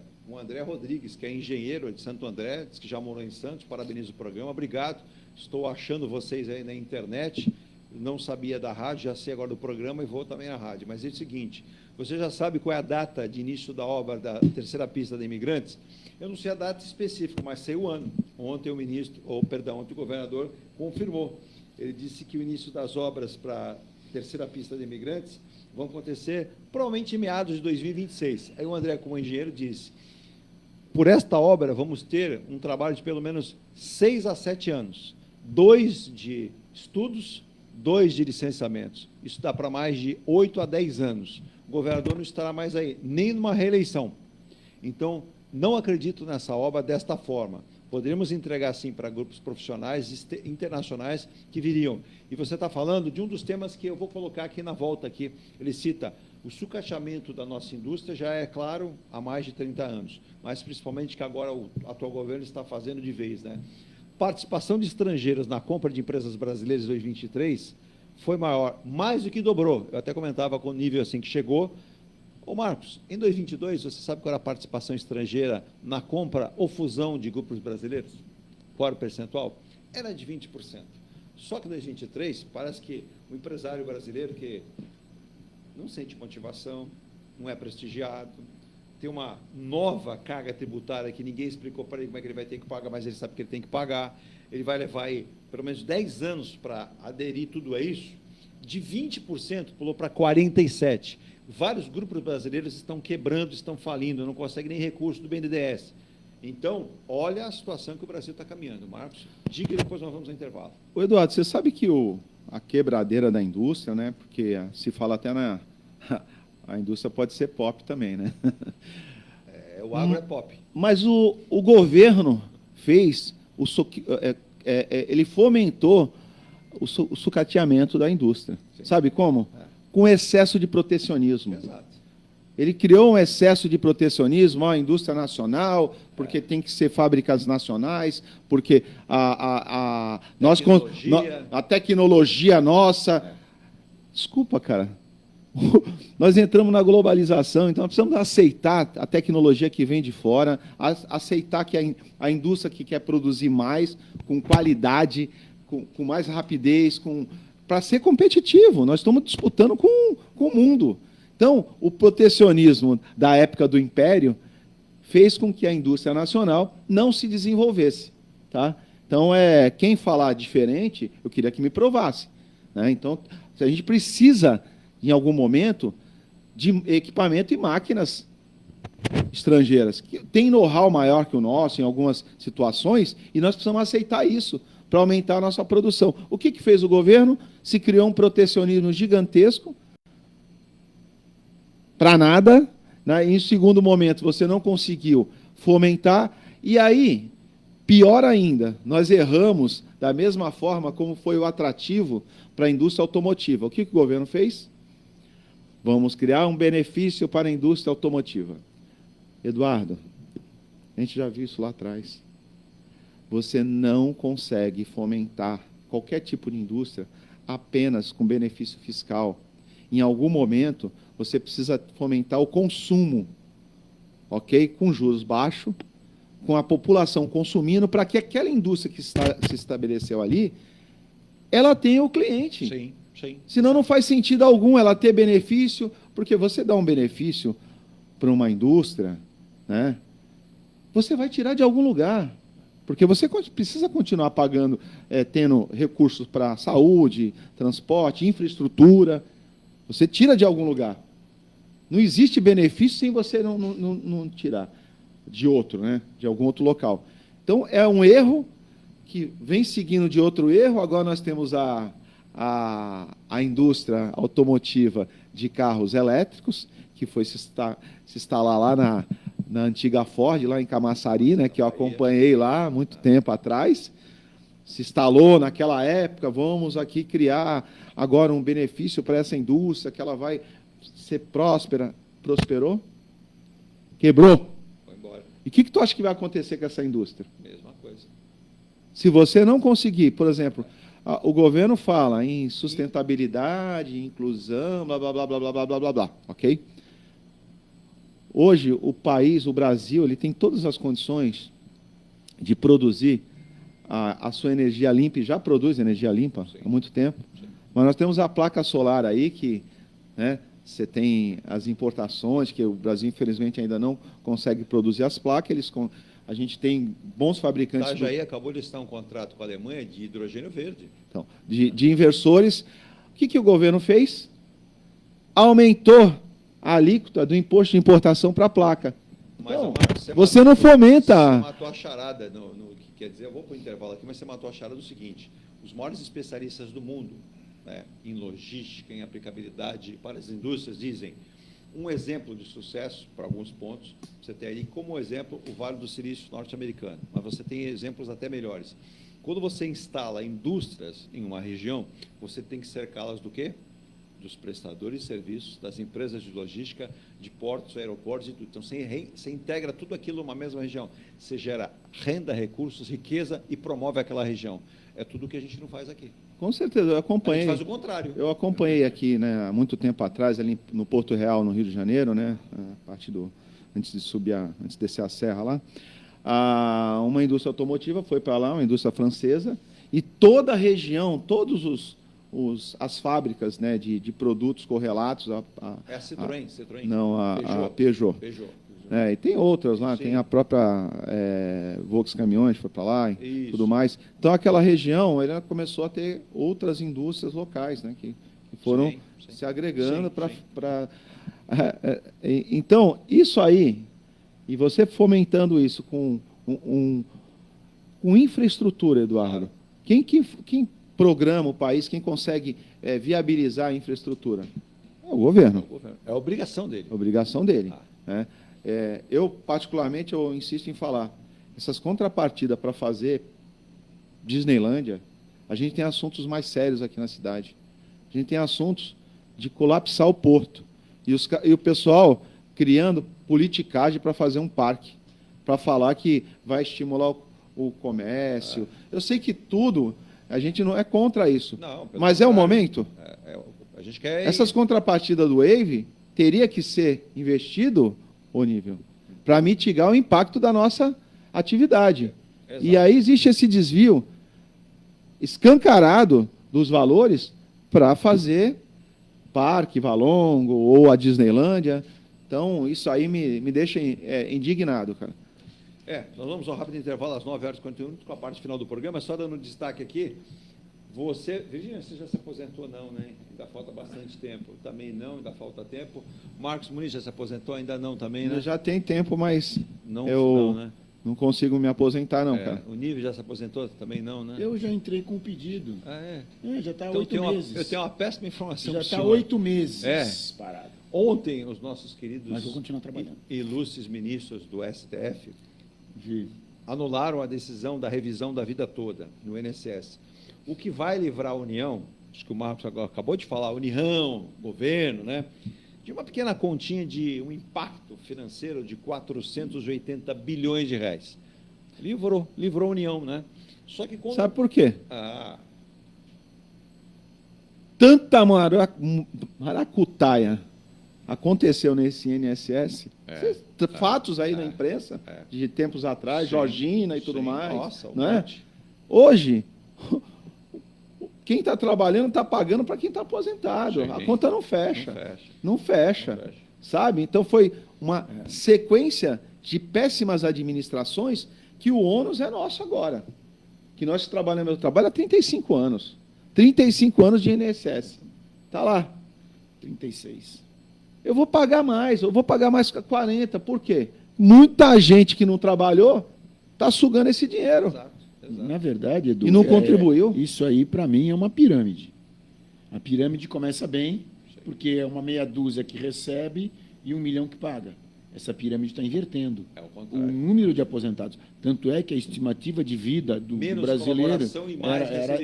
Rodrigues, que é engenheiro de Santo André, diz que já morou em Santos, parabenizo o programa, obrigado, estou achando vocês aí na internet, não sabia da rádio, já sei agora do programa e vou também na rádio, mas é o seguinte, você já sabe qual é a data de início da obra da terceira pista de Imigrantes? Eu não sei a data específica, mas sei o ano. Ontem ontem o governador confirmou. Ele disse que o início das obras para a terceira pista de Imigrantes vão acontecer provavelmente em meados de 2026. Aí o André, como engenheiro, disse, por esta obra vamos ter um trabalho de pelo menos 6 a 7 anos. 2 de estudos, 2 de licenciamentos. Isso dá para mais de 8 a 10 anos. O governador não estará mais aí, nem numa reeleição. Então, não acredito nessa obra desta forma. Poderíamos entregar, sim, para grupos profissionais internacionais que viriam. E você está falando de um dos temas que eu vou colocar aqui na volta. Aqui. Ele cita o sucateamento da nossa indústria, já é claro, há mais de 30 anos, mas principalmente que agora o atual governo está fazendo de vez. Né? Participação de estrangeiros na compra de empresas brasileiras em 2023 foi maior, mais do que dobrou. Eu até comentava com o nível assim que chegou. Ô Marcos, em 2022, você sabe qual era a participação estrangeira na compra ou fusão de grupos brasileiros? Qual era o percentual? Era de 20%. Só que em 2023, parece que o empresário brasileiro que não sente motivação, não é prestigiado, tem uma nova carga tributária que ninguém explicou para ele como é que ele vai ter que pagar, mas ele sabe que ele tem que pagar. Ele vai levar aí pelo menos 10 anos para aderir tudo a isso. De 20% pulou para 47%. Vários grupos brasileiros estão quebrando, estão falindo, não conseguem nem recurso do BNDES. Então, olha a situação que o Brasil está caminhando. Marcos, diga e depois nós vamos ao intervalo. Ô Eduardo, você sabe que a quebradeira da indústria, né? Porque se fala até a indústria pode ser pop também, né? O agro é pop. Mas o governo fez, ele fomentou o sucateamento da indústria. Sim. Sabe como? Com excesso de protecionismo. Exato. Ele criou um excesso de protecionismo, a indústria nacional, porque tem que ser fábricas nacionais, porque a tecnologia nossa... Desculpa, cara. Nós entramos na globalização, então nós precisamos aceitar a tecnologia que vem de fora, aceitar que a indústria que quer produzir mais, com qualidade, com mais rapidez, para ser competitivo. Nós estamos disputando com o mundo. Então, o protecionismo da época do Império fez com que a indústria nacional não se desenvolvesse. Tá? Então, quem falar diferente, eu queria que me provasse. Né? Então, a gente precisa, em algum momento, de equipamento e máquinas estrangeiras, que têm know-how maior que o nosso em algumas situações, e nós precisamos aceitar isso para aumentar a nossa produção. O que fez o governo? Se criou um protecionismo gigantesco, para nada, né? Em segundo momento, você não conseguiu fomentar, e aí, pior ainda, nós erramos da mesma forma como foi o atrativo para a indústria automotiva. O que o governo fez? Vamos criar um benefício para a indústria automotiva. Eduardo, a gente já viu isso lá atrás. Você não consegue fomentar qualquer tipo de indústria apenas com benefício fiscal. Em algum momento, você precisa fomentar o consumo. ok? Com juros baixos, com a população consumindo, para que aquela indústria que se estabeleceu ali, ela tenha o cliente. Sim, sim. Senão não faz sentido algum ela ter benefício, porque você dá um benefício para uma indústria, né? Você vai tirar de algum lugar, porque você precisa continuar pagando, tendo recursos para saúde, transporte, infraestrutura. Você tira de algum lugar. Não existe benefício sem você não tirar de outro, né? De algum outro local. Então, é um erro que vem seguindo de outro erro. Agora nós temos a indústria automotiva de carros elétricos, que foi se instalar lá na antiga Ford, lá em Camaçari, né, que eu acompanhei lá há muito tempo atrás. Se instalou naquela época, vamos aqui criar agora um benefício para essa indústria, que ela vai ser próspera. Prosperou? Quebrou. Foi embora. E o que tu acha que vai acontecer com essa indústria? Mesma coisa. Se você não conseguir, por exemplo, o governo fala em sustentabilidade, inclusão, blá, blá, blá, blá, blá, blá, blá, blá, blá, ok? Hoje, o país, o Brasil, ele tem todas as condições de produzir a sua energia limpa, e já produz energia limpa há muito tempo. Sim. Mas nós temos a placa solar aí, que, né, você tem as importações, que o Brasil, infelizmente, ainda não consegue produzir as placas. A gente tem bons fabricantes... Itajaí acabou de assinar um contrato com a Alemanha de hidrogênio verde. Então, de inversores. O que o governo fez? Aumentou a alíquota do imposto de importação para a placa. Então, você não fomenta... Você matou a charada, quer dizer, eu vou para o intervalo aqui, mas você matou a charada do seguinte: os maiores especialistas do mundo, né, em logística, em aplicabilidade para as indústrias, dizem um exemplo de sucesso, para alguns pontos, você tem aí como exemplo o Vale do Silício norte-americano, mas você tem exemplos até melhores. Quando você instala indústrias em uma região, você tem que cercá-las do quê? Dos prestadores de serviços, das empresas de logística, de portos, aeroportos e tudo. Então, você integra tudo aquilo numa mesma região. Você gera renda, recursos, riqueza e promove aquela região. É tudo o que a gente não faz aqui. Com certeza, eu acompanhei. A gente faz o contrário. Eu acompanhei aqui, né, há muito tempo atrás, ali no Porto Real, no Rio de Janeiro, né, antes de descer a serra lá, uma indústria automotiva foi para lá, uma indústria francesa, e toda a região, as fábricas, né, de produtos correlatos. É a Citroën? Não, a Peugeot. E tem outras lá, sim. Tem a própria Volks Caminhões, foi para lá e tudo mais. Então, aquela região ela começou a ter outras indústrias locais, né, que foram se agregando para... Então, isso aí, e você fomentando isso com infraestrutura, Eduardo, quem programa o país, quem consegue viabilizar a infraestrutura? É o governo. É a obrigação dele. Obrigação dele. Né? Eu, particularmente, eu insisto em falar, essas contrapartidas para fazer Disneylândia, a gente tem assuntos mais sérios aqui na cidade. A gente tem assuntos de colapsar o porto. E o pessoal criando politicagem para fazer um parque, para falar que vai estimular o comércio. Eu sei que tudo... A gente não é contra isso. Não, mas é o momento. A gente quer... Essas contrapartidas do Wave teria que ser investido, ô nível, para mitigar o impacto da nossa atividade. Exato. E aí existe esse desvio escancarado dos valores para fazer Parque Valongo ou a Disneylândia. Então, isso aí me deixa indignado, cara. Nós vamos ao rápido intervalo às 9h41 com a parte final do programa. Só dando destaque aqui, Virgínia, você já se aposentou? Não, né? Ainda falta bastante tempo. Também não, ainda falta tempo. Marcos Muniz já se aposentou? Ainda não também, né? Já tem tempo, mas né? Não consigo me aposentar, não, cara. O Nível já se aposentou? Também não, né? Eu já entrei com o pedido. Já está há 8 meses. Eu tenho uma péssima informação. Já está 8 meses parado. Ontem, os nossos queridos mas vou continuar trabalhando. Ilustres ministros do STF anularam a decisão da revisão da vida toda no INSS. O que vai livrar a União, acho que o Marcos agora acabou de falar, União, governo, né, de uma pequena continha de um impacto financeiro de 480 bilhões de reais. Livrou a União, né? Só que sabe por quê? Tanta maracutaia aconteceu nesse INSS, fatos aí na imprensa, de tempos atrás, Georgina e tudo mais. Nossa, não é? Hoje, quem está trabalhando está pagando para quem está aposentado. A conta não fecha. Não fecha. Sabe? Então, foi uma sequência de péssimas administrações que o ônus é nosso agora. Que nós trabalhamos, eu trabalho há 35 anos. 35 anos de INSS. Está lá. 36. Eu vou pagar mais 40. Por quê? Muita gente que não trabalhou está sugando esse dinheiro. Exato. Na verdade, Edu, e não contribuiu. Isso aí, para mim, é uma pirâmide. A pirâmide começa bem, porque é uma meia dúzia que recebe e 1 milhão que paga. Essa pirâmide está invertendo o número de aposentados. Tanto é que a estimativa de vida do brasileiro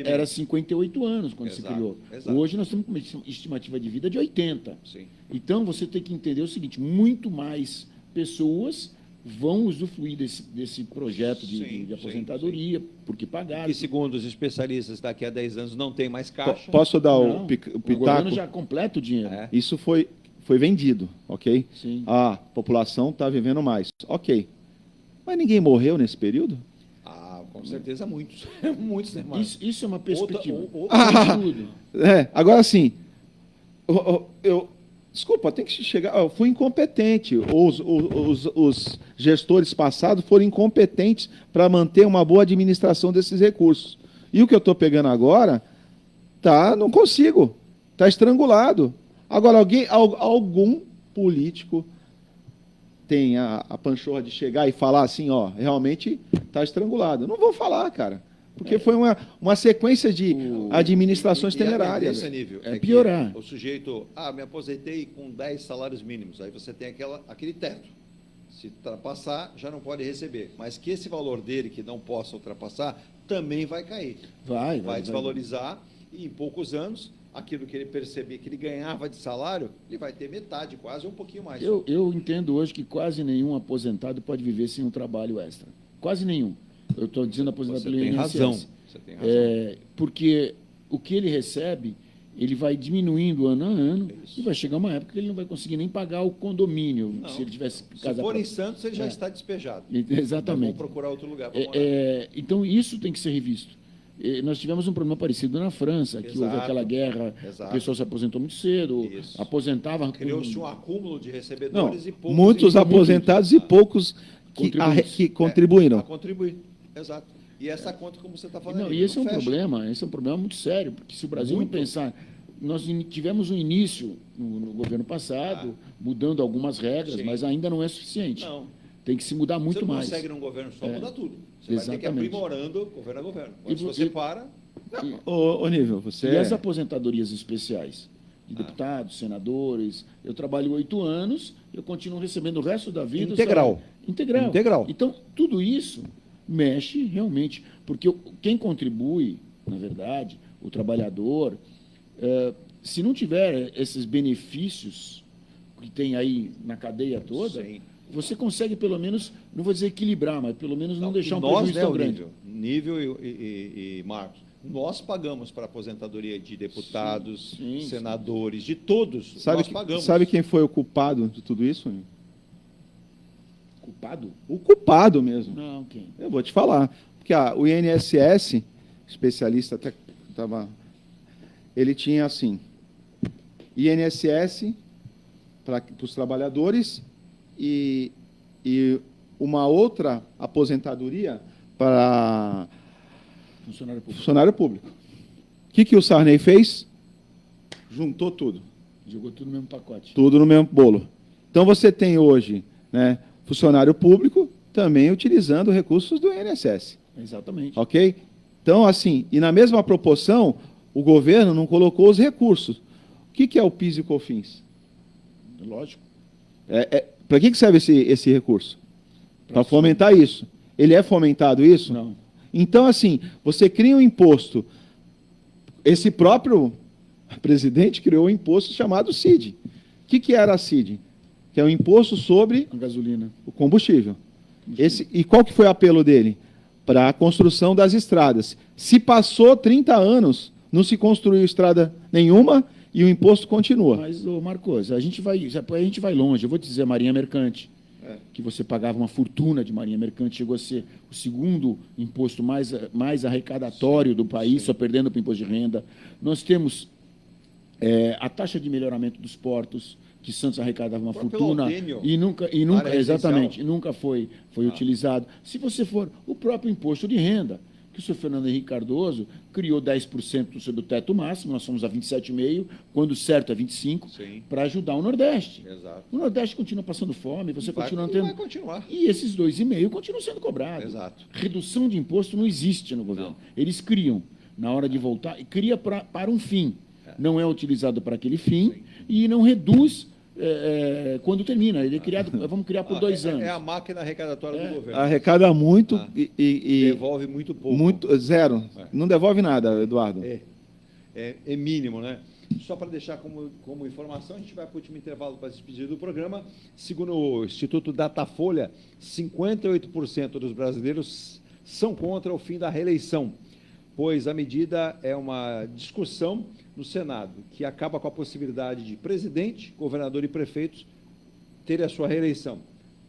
era 58 anos quando se criou. Hoje nós estamos com uma estimativa de vida de 80. Sim. Então, você tem que entender o seguinte, muito mais pessoas vão usufruir desse projeto de aposentadoria, porque pagaram. Que, segundo os especialistas, daqui a 10 anos não tem mais caixa. Posso dar o pitaco? O governo já completa o dinheiro. Isso foi vendido, ok? Sim. A população está vivendo mais. Ok. Mas ninguém morreu nesse período? Com certeza muitos. Muitos, né, Marcos? Isso é uma perspectiva. Agora, sim, desculpa, tem que chegar. Eu fui incompetente. Os gestores passados foram incompetentes para manter uma boa administração desses recursos. E o que eu estou pegando agora, não consigo. Está estrangulado. Agora, algum político tem a panchorra de chegar e falar assim, realmente está estrangulado. Não vou falar, cara. Porque foi uma sequência de administrações temerárias. Esse nível piorar. O sujeito, me aposentei com 10 salários mínimos. Aí você tem aquele teto. Se ultrapassar, já não pode receber. Mas que esse valor dele, que não possa ultrapassar, também vai cair. Vai desvalorizar e em poucos anos, aquilo que ele percebia, que ele ganhava de salário, ele vai ter metade, quase, um pouquinho mais. Eu entendo hoje que quase nenhum aposentado pode viver sem um trabalho extra. Quase nenhum. Eu estou dizendo aposentado pelo INSS. Você tem razão. Porque o que ele recebe, ele vai diminuindo ano a ano e vai chegar uma época que ele não vai conseguir nem pagar o condomínio. Se ele tivesse casa. Se for em Santos, ele já está despejado. Exatamente. Vamos procurar outro lugar para morar. Então, isso tem que ser revisto. Nós tivemos um problema parecido na França, que houve aquela guerra, o pessoal se aposentou muito cedo, aposentava... Criou-se um acúmulo de recebedores e poucos... Muitos aposentados e poucos que contribuíram. A contribuir, exato. E essa conta, como você está falando... E esse é um problema muito sério, porque se o Brasil não pensar... Nós tivemos um início no governo passado, mudando algumas regras, mas ainda não é suficiente. Não. Tem que se mudar muito mais. Você não consegue num governo só mudar tudo. Você vai ter que ir aprimorando governo a governo. Mas se você para... Nível, você... E as aposentadorias especiais? De deputados, senadores. Eu trabalho 8 anos, eu continuo recebendo o resto da vida... Integral. Então, tudo isso mexe realmente. Porque quem contribui, na verdade, o trabalhador, se não tiver esses benefícios que tem aí na cadeia toda... Sim. Você consegue, pelo menos, não vou dizer equilibrar, mas pelo menos não deixar um prejuízo tão grande. Nível e Marcos, nós pagamos para a aposentadoria de deputados, senadores, de todos, nós pagamos. Sabe quem foi o culpado de tudo isso? Culpado? O culpado mesmo. Não, quem? Eu vou te falar. Porque o INSS, especialista até estava... Ele tinha assim, INSS para os trabalhadores... E uma outra aposentadoria para funcionário público. O que o Sarney fez? Juntou tudo. Jogou tudo no mesmo pacote. Tudo no mesmo bolo. Então, você tem hoje, funcionário público também utilizando recursos do INSS. Exatamente. Ok? Então, assim, e na mesma proporção, o governo não colocou os recursos. O que é o PIS e COFINS? Lógico. Para que serve esse recurso? Para fomentar isso. Ele é fomentado isso? Não. Então, assim, você cria um imposto. Esse próprio presidente criou um imposto chamado CID. O que era a CID? Que é um imposto sobre a gasolina, o combustível. E qual que foi o apelo dele? Para a construção das estradas. Se passou 30 anos, não se construiu estrada nenhuma, e o imposto continua. Mas, ô Marcos, a gente vai longe. Eu vou te dizer, a Marinha Mercante, que você pagava uma fortuna de Marinha Mercante, chegou a ser o segundo imposto mais arrecadatório do país, só perdendo para o imposto de renda. Nós temos a taxa de melhoramento dos portos, que Santos arrecadava uma fortuna e nunca exatamente, nunca foi utilizado. Se você for o próprio imposto de renda, que o senhor Fernando Henrique Cardoso criou 10% sobre o teto máximo, nós somos a 27,5%, quando o certo é 25%, para ajudar o Nordeste. Exato. O Nordeste continua passando fome, você continua tendo... Vai continuar. E esses 2,5% continuam sendo cobrados. Exato. Redução de imposto não existe no governo. Não. Eles criam, na hora de voltar, e cria para um fim. Não é utilizado para aquele fim e não reduz quando termina. Ele é criado, vamos criar por 2 anos. É a máquina arrecadatória do governo. Arrecada muito e devolve muito pouco. Zero. Não devolve nada, Eduardo. É mínimo, né? Só para deixar como informação, a gente vai para o último intervalo para despedir do programa. Segundo o Instituto Datafolha, 58% dos brasileiros são contra o fim da reeleição, pois a medida é uma discussão no Senado, que acaba com a possibilidade de presidente, governador e prefeitos terem a sua reeleição.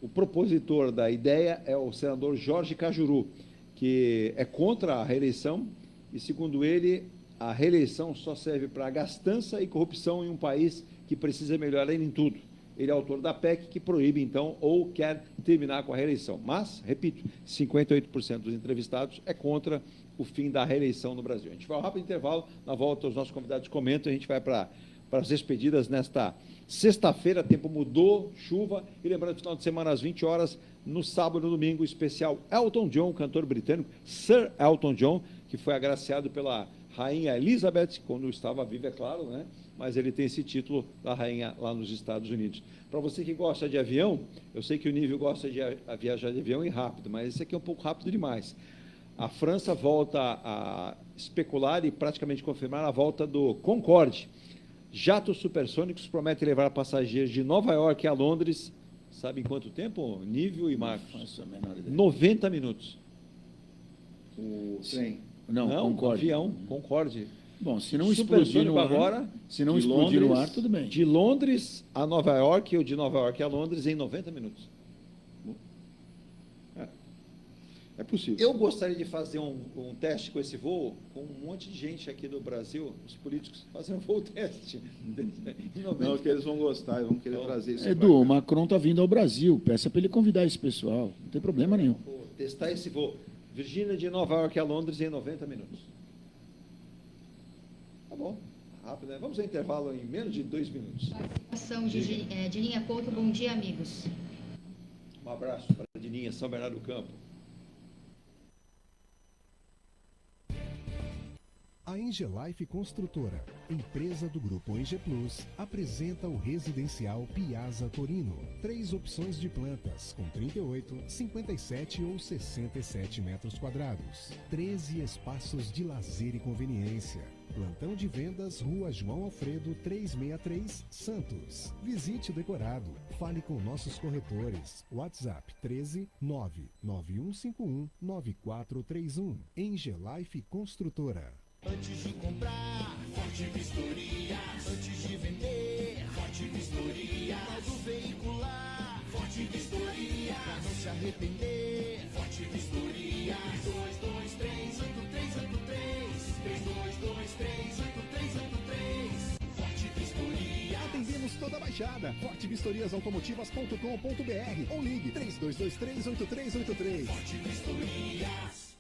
O propositor da ideia é o senador Jorge Cajuru, que é contra a reeleição e, segundo ele, a reeleição só serve para gastança e corrupção em um país que precisa melhorar em tudo. Ele é autor da PEC que proíbe, então, ou quer terminar com a reeleição. Mas, repito, 58% dos entrevistados é contra o fim da reeleição no Brasil. A gente vai ao rápido intervalo, na volta os nossos convidados comentam, a gente vai para as despedidas nesta sexta-feira, tempo mudou, chuva, e lembrando, final de semana às 20 horas, no sábado e no domingo, especial Elton John, cantor britânico, Sir Elton John, que foi agraciado pela Rainha Elizabeth, quando estava viva, é claro, né? Mas ele tem esse título da rainha lá nos Estados Unidos. Para você que gosta de avião, eu sei que o Nível gosta de viajar de avião e rápido, mas esse aqui é um pouco rápido demais. A França volta a especular e praticamente confirmar a volta do Concorde. Jatos supersônicos prometem levar passageiros de Nova York a Londres, sabe em quanto tempo? Nível e Marcos? 90 minutos. O trem? Não, Concorde. Avião, Concorde. Bom, se não explodir no ar, agora, se não explodir no ar, tudo bem. De Londres a Nova York ou de Nova York a Londres em 90 minutos. É possível. Eu gostaria de fazer um teste com esse voo, com um monte de gente aqui do Brasil, os políticos, fazer um voo teste. Não, que eles vão gostar, eles vão querer trazer isso. Edu, o Macron está vindo ao Brasil, peça para ele convidar esse pessoal, não tem problema nenhum. Vou testar esse voo. Virgínia de Nova York a Londres em 90 minutos. Tá bom, rápido, né? Vamos ao intervalo em menos de 2 minutos. Participação de Dininha Couto, bom dia, amigos. Um abraço para a Dininha, São Bernardo do Campo. A Engelife Construtora, empresa do Grupo Enge Plus, apresenta o residencial Piazza Torino. 3 opções de plantas, com 38, 57 ou 67 metros quadrados. 13 espaços de lazer e conveniência. Plantão de vendas, Rua João Alfredo, 363, Santos. Visite o decorado. Fale com nossos corretores. WhatsApp 13 99151 9431. Engelife Construtora. Antes de comprar, Forte Vistoria. Antes de vender, Forte Vistoria. Laudo veicular, Forte Vistoria. Pra não se arrepender, Forte Vistoria. 3223-8383. 3223-8383. Forte Vistoria. Atendemos toda a Baixada. fortevistoriasautomotivas.com.br ou ligue 3223-8383. Forte Vistorias.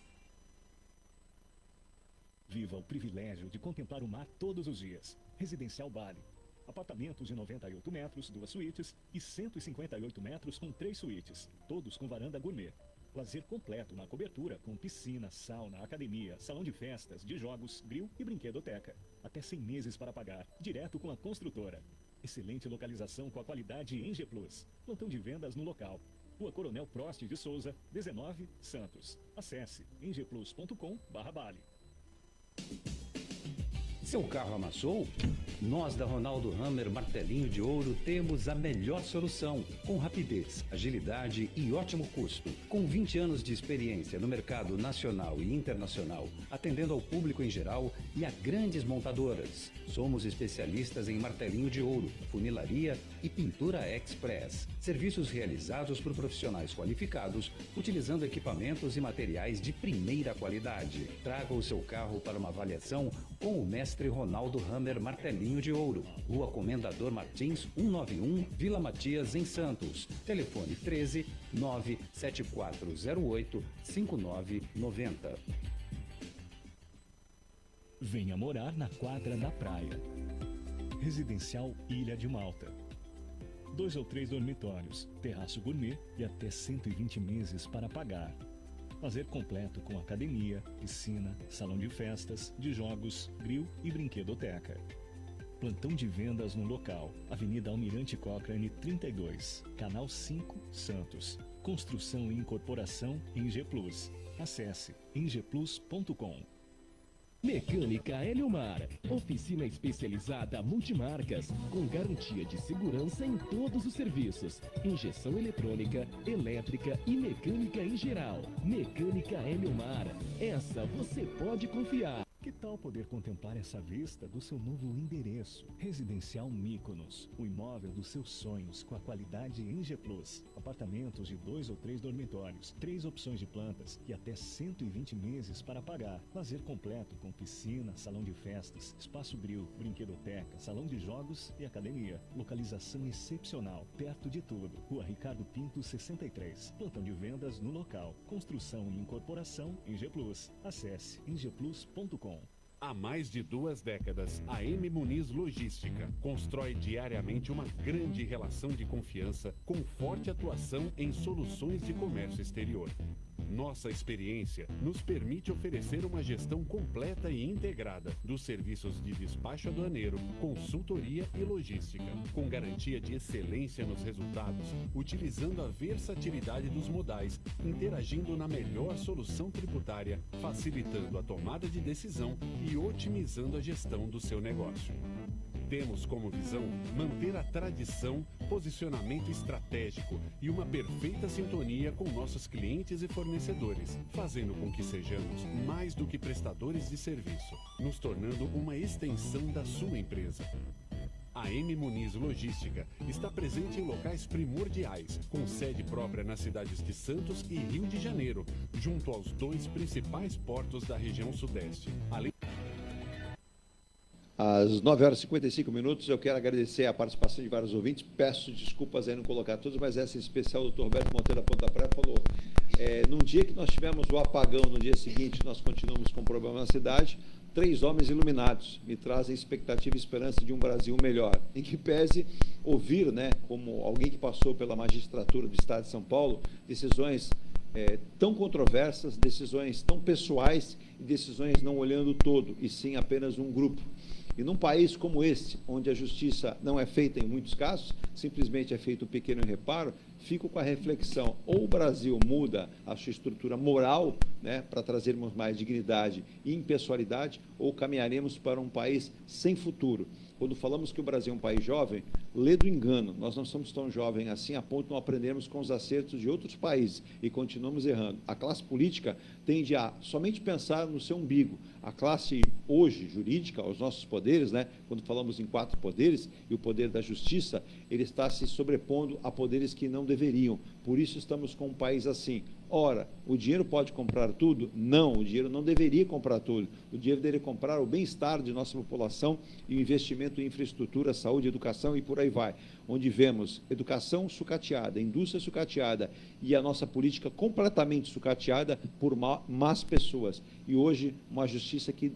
Viva o privilégio de contemplar o mar todos os dias. Residencial Bali. Apartamentos de 98 metros, 2 suítes e 158 metros com 3 suítes, todos com varanda gourmet. Lazer completo na cobertura com piscina, sauna, academia, salão de festas, de jogos, grill e brinquedoteca. Até 100 meses para pagar, direto com a construtora. Excelente localização com a qualidade Enge Plus. Plantão de vendas no local. Rua Coronel Prost de Souza, 19, Santos. Acesse engeplus.com/Bali. Seu carro amassou? Nós da Ronaldo Hammer Martelinho de Ouro temos a melhor solução, com rapidez, agilidade e ótimo custo. Com 20 anos de experiência no mercado nacional e internacional, atendendo ao público em geral e a grandes montadoras. Somos especialistas em martelinho de ouro, funilaria e pintura express. Serviços realizados por profissionais qualificados, utilizando equipamentos e materiais de primeira qualidade. Traga o seu carro para uma avaliação com o mestre Ronaldo Hammer Martelinho de Ouro. Rua Comendador Martins, 191, Vila Matias, em Santos. Telefone 13 97408 5990. Venha morar na quadra da praia. Residencial Ilha de Malta. 2 ou 3 dormitórios, terraço gourmet e até 120 meses para pagar. Lazer completo com academia, piscina, salão de festas, de jogos, grill e brinquedoteca. Plantão de vendas no local. Avenida Almirante Cochrane 32, Canal 5, Santos. Construção e incorporação em G Plus. Acesse engeplus.com. Mecânica Eliomar, oficina especializada multimarcas, com garantia de segurança em todos os serviços, injeção eletrônica, elétrica e mecânica em geral. Mecânica Eliomar, essa você pode confiar. Que tal poder contemplar essa vista do seu novo endereço? Residencial Mykonos, o imóvel dos seus sonhos com a qualidade em G Plus. Apartamentos de 2 ou 3 dormitórios, 3 opções de plantas e até 120 meses para pagar. Lazer completo com piscina, salão de festas, espaço grill, brinquedoteca, salão de jogos e academia. Localização excepcional, perto de tudo. Rua Ricardo Pinto 63. Plantão de vendas no local. Construção e incorporação em G Plus. Acesse engeplus.com. Há mais de 2 décadas, a M Muniz Logística constrói diariamente uma grande relação de confiança com forte atuação em soluções de comércio exterior. Nossa experiência nos permite oferecer uma gestão completa e integrada dos serviços de despacho aduaneiro, consultoria e logística, com garantia de excelência nos resultados, utilizando a versatilidade dos modais, interagindo na melhor solução tributária, facilitando a tomada de decisão e otimizando a gestão do seu negócio. Temos como visão manter a tradição, posicionamento estratégico e uma perfeita sintonia com nossos clientes e fornecedores, fazendo com que sejamos mais do que prestadores de serviço, nos tornando uma extensão da sua empresa. A M Muniz Logística está presente em locais primordiais, com sede própria nas cidades de Santos e Rio de Janeiro, junto aos 2 principais portos da região sudeste. Às 9h55, eu quero agradecer a participação de vários ouvintes. Peço desculpas aí não colocar todos, mas essa em especial, o Dr. Roberto Monteiro da Ponta Praia falou. Num dia que nós tivemos o apagão, no dia seguinte nós continuamos com problema na cidade, 3 homens iluminados me trazem expectativa e esperança de um Brasil melhor. Em que pese ouvir, como alguém que passou pela magistratura do Estado de São Paulo, decisões tão controversas, decisões tão pessoais e decisões não olhando o todo, e sim apenas um grupo. E num país como esse, onde a justiça não é feita em muitos casos, simplesmente é feito um pequeno reparo, fico com a reflexão, ou o Brasil muda a sua estrutura moral, para trazermos mais dignidade e impessoalidade, ou caminharemos para um país sem futuro. Quando falamos que o Brasil é um país jovem, lê do engano, nós não somos tão jovens assim a ponto de não aprendermos com os acertos de outros países e continuamos errando. A classe política tende a somente pensar no seu umbigo. A classe hoje jurídica, os nossos poderes, quando falamos em 4 poderes, e o poder da justiça, ele está se sobrepondo a poderes que não deveriam. Por isso estamos com um país assim. Ora, o dinheiro pode comprar tudo? Não, o dinheiro não deveria comprar tudo. O dinheiro deveria comprar o bem-estar de nossa população e o investimento em infraestrutura, saúde, educação e por aí vai. Onde vemos educação sucateada, indústria sucateada e a nossa política completamente sucateada por más pessoas. E hoje, uma justiça que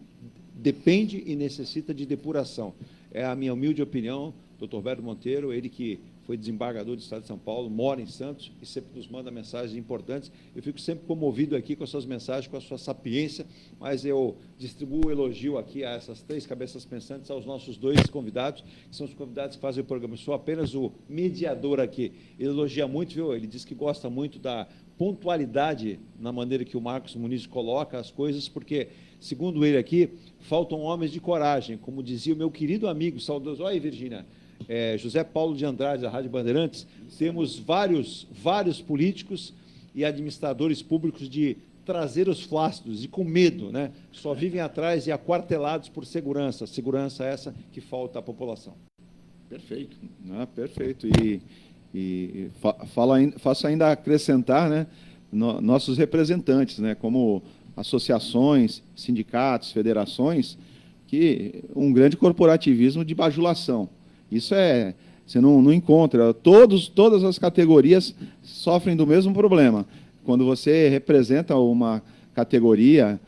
depende e necessita de depuração. É a minha humilde opinião, Dr. Roberto Monteiro, ele que foi desembargador do Estado de São Paulo, mora em Santos e sempre nos manda mensagens importantes. Eu fico sempre comovido aqui com as suas mensagens, com a sua sapiência, mas eu distribuo o elogio aqui a essas 3 cabeças pensantes, aos nossos 2 convidados, que são os convidados que fazem o programa. Eu sou apenas o mediador aqui. Ele elogia muito, viu? Ele diz que gosta muito da pontualidade na maneira que o Marcos Muniz coloca as coisas, porque, segundo ele aqui, faltam homens de coragem, como dizia o meu querido amigo, saudoso, olha aí, Virgínia, José Paulo de Andrade, da Rádio Bandeirantes, temos vários políticos e administradores públicos de trazer os flácidos e com medo, né? Só vivem atrás e aquartelados por segurança. Segurança essa que falta à população. Perfeito. Perfeito. Faço ainda acrescentar, né, nossos representantes, né, como associações, sindicatos, federações, que um grande corporativismo de bajulação. Isso você não encontra. Todas as categorias sofrem do mesmo problema. Quando você representa uma categoria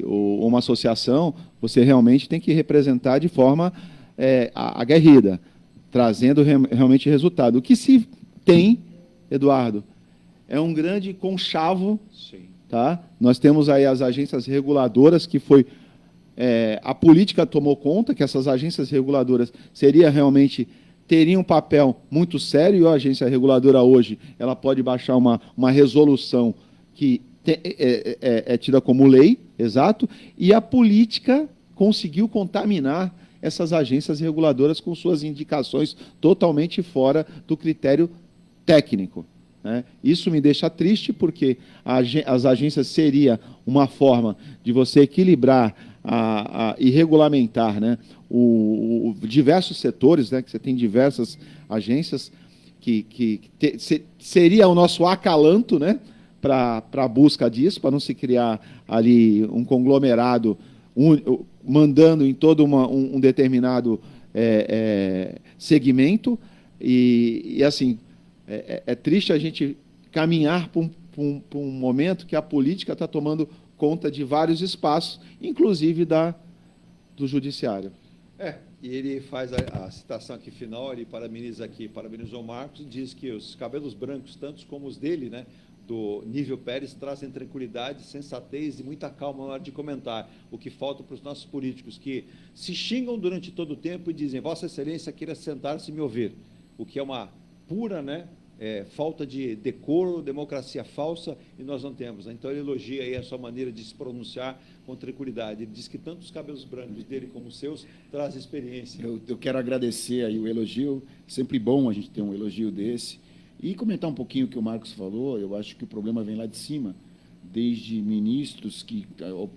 ou uma associação, você realmente tem que representar de forma aguerrida, trazendo realmente resultado. O que se tem, Eduardo, é um grande conchavo. Sim. Tá? Nós temos aí as agências reguladoras, que foi a política tomou conta, que essas agências reguladoras teriam um papel muito sério, e a agência reguladora hoje ela pode baixar uma resolução que é tida como lei, exato, e a política conseguiu contaminar essas agências reguladoras com suas indicações totalmente fora do critério técnico, né? Isso me deixa triste, porque as agências seria uma forma de você equilibrar e regulamentar, né, diversos setores, né, que você tem diversas agências seria o nosso acalanto, né, para a busca disso, para não se criar ali um conglomerado mandando em todo um determinado segmento, e assim, é triste a gente caminhar para um momento que a política está tomando conta de vários espaços, inclusive do judiciário. E ele faz a citação aqui final, ele parabenizou o Marcos, e diz que os cabelos brancos, tantos como os dele, né, do Nível Pérez, trazem tranquilidade, sensatez e muita calma na hora de comentar. O que falta para os nossos políticos, que se xingam durante todo o tempo e dizem, Vossa Excelência queira sentar-se e me ouvir, o que é uma pura, né, falta de decoro, democracia falsa, e nós não temos. Então, ele elogia aí a sua maneira de se pronunciar com tranquilidade. Ele diz que tanto os cabelos brancos dele como os seus trazem experiência. Eu quero agradecer aí o elogio, sempre bom a gente ter um elogio desse, e comentar um pouquinho o que o Marcos falou. Eu acho que o problema vem lá de cima, desde ministros que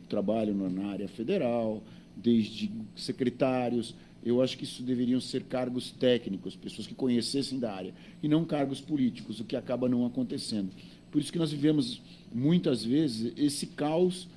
trabalham na área federal, desde secretários. Eu acho que isso deveriam ser cargos técnicos, pessoas que conhecessem da área, e não cargos políticos, o que acaba não acontecendo. Por isso que nós vivemos, muitas vezes, esse caos,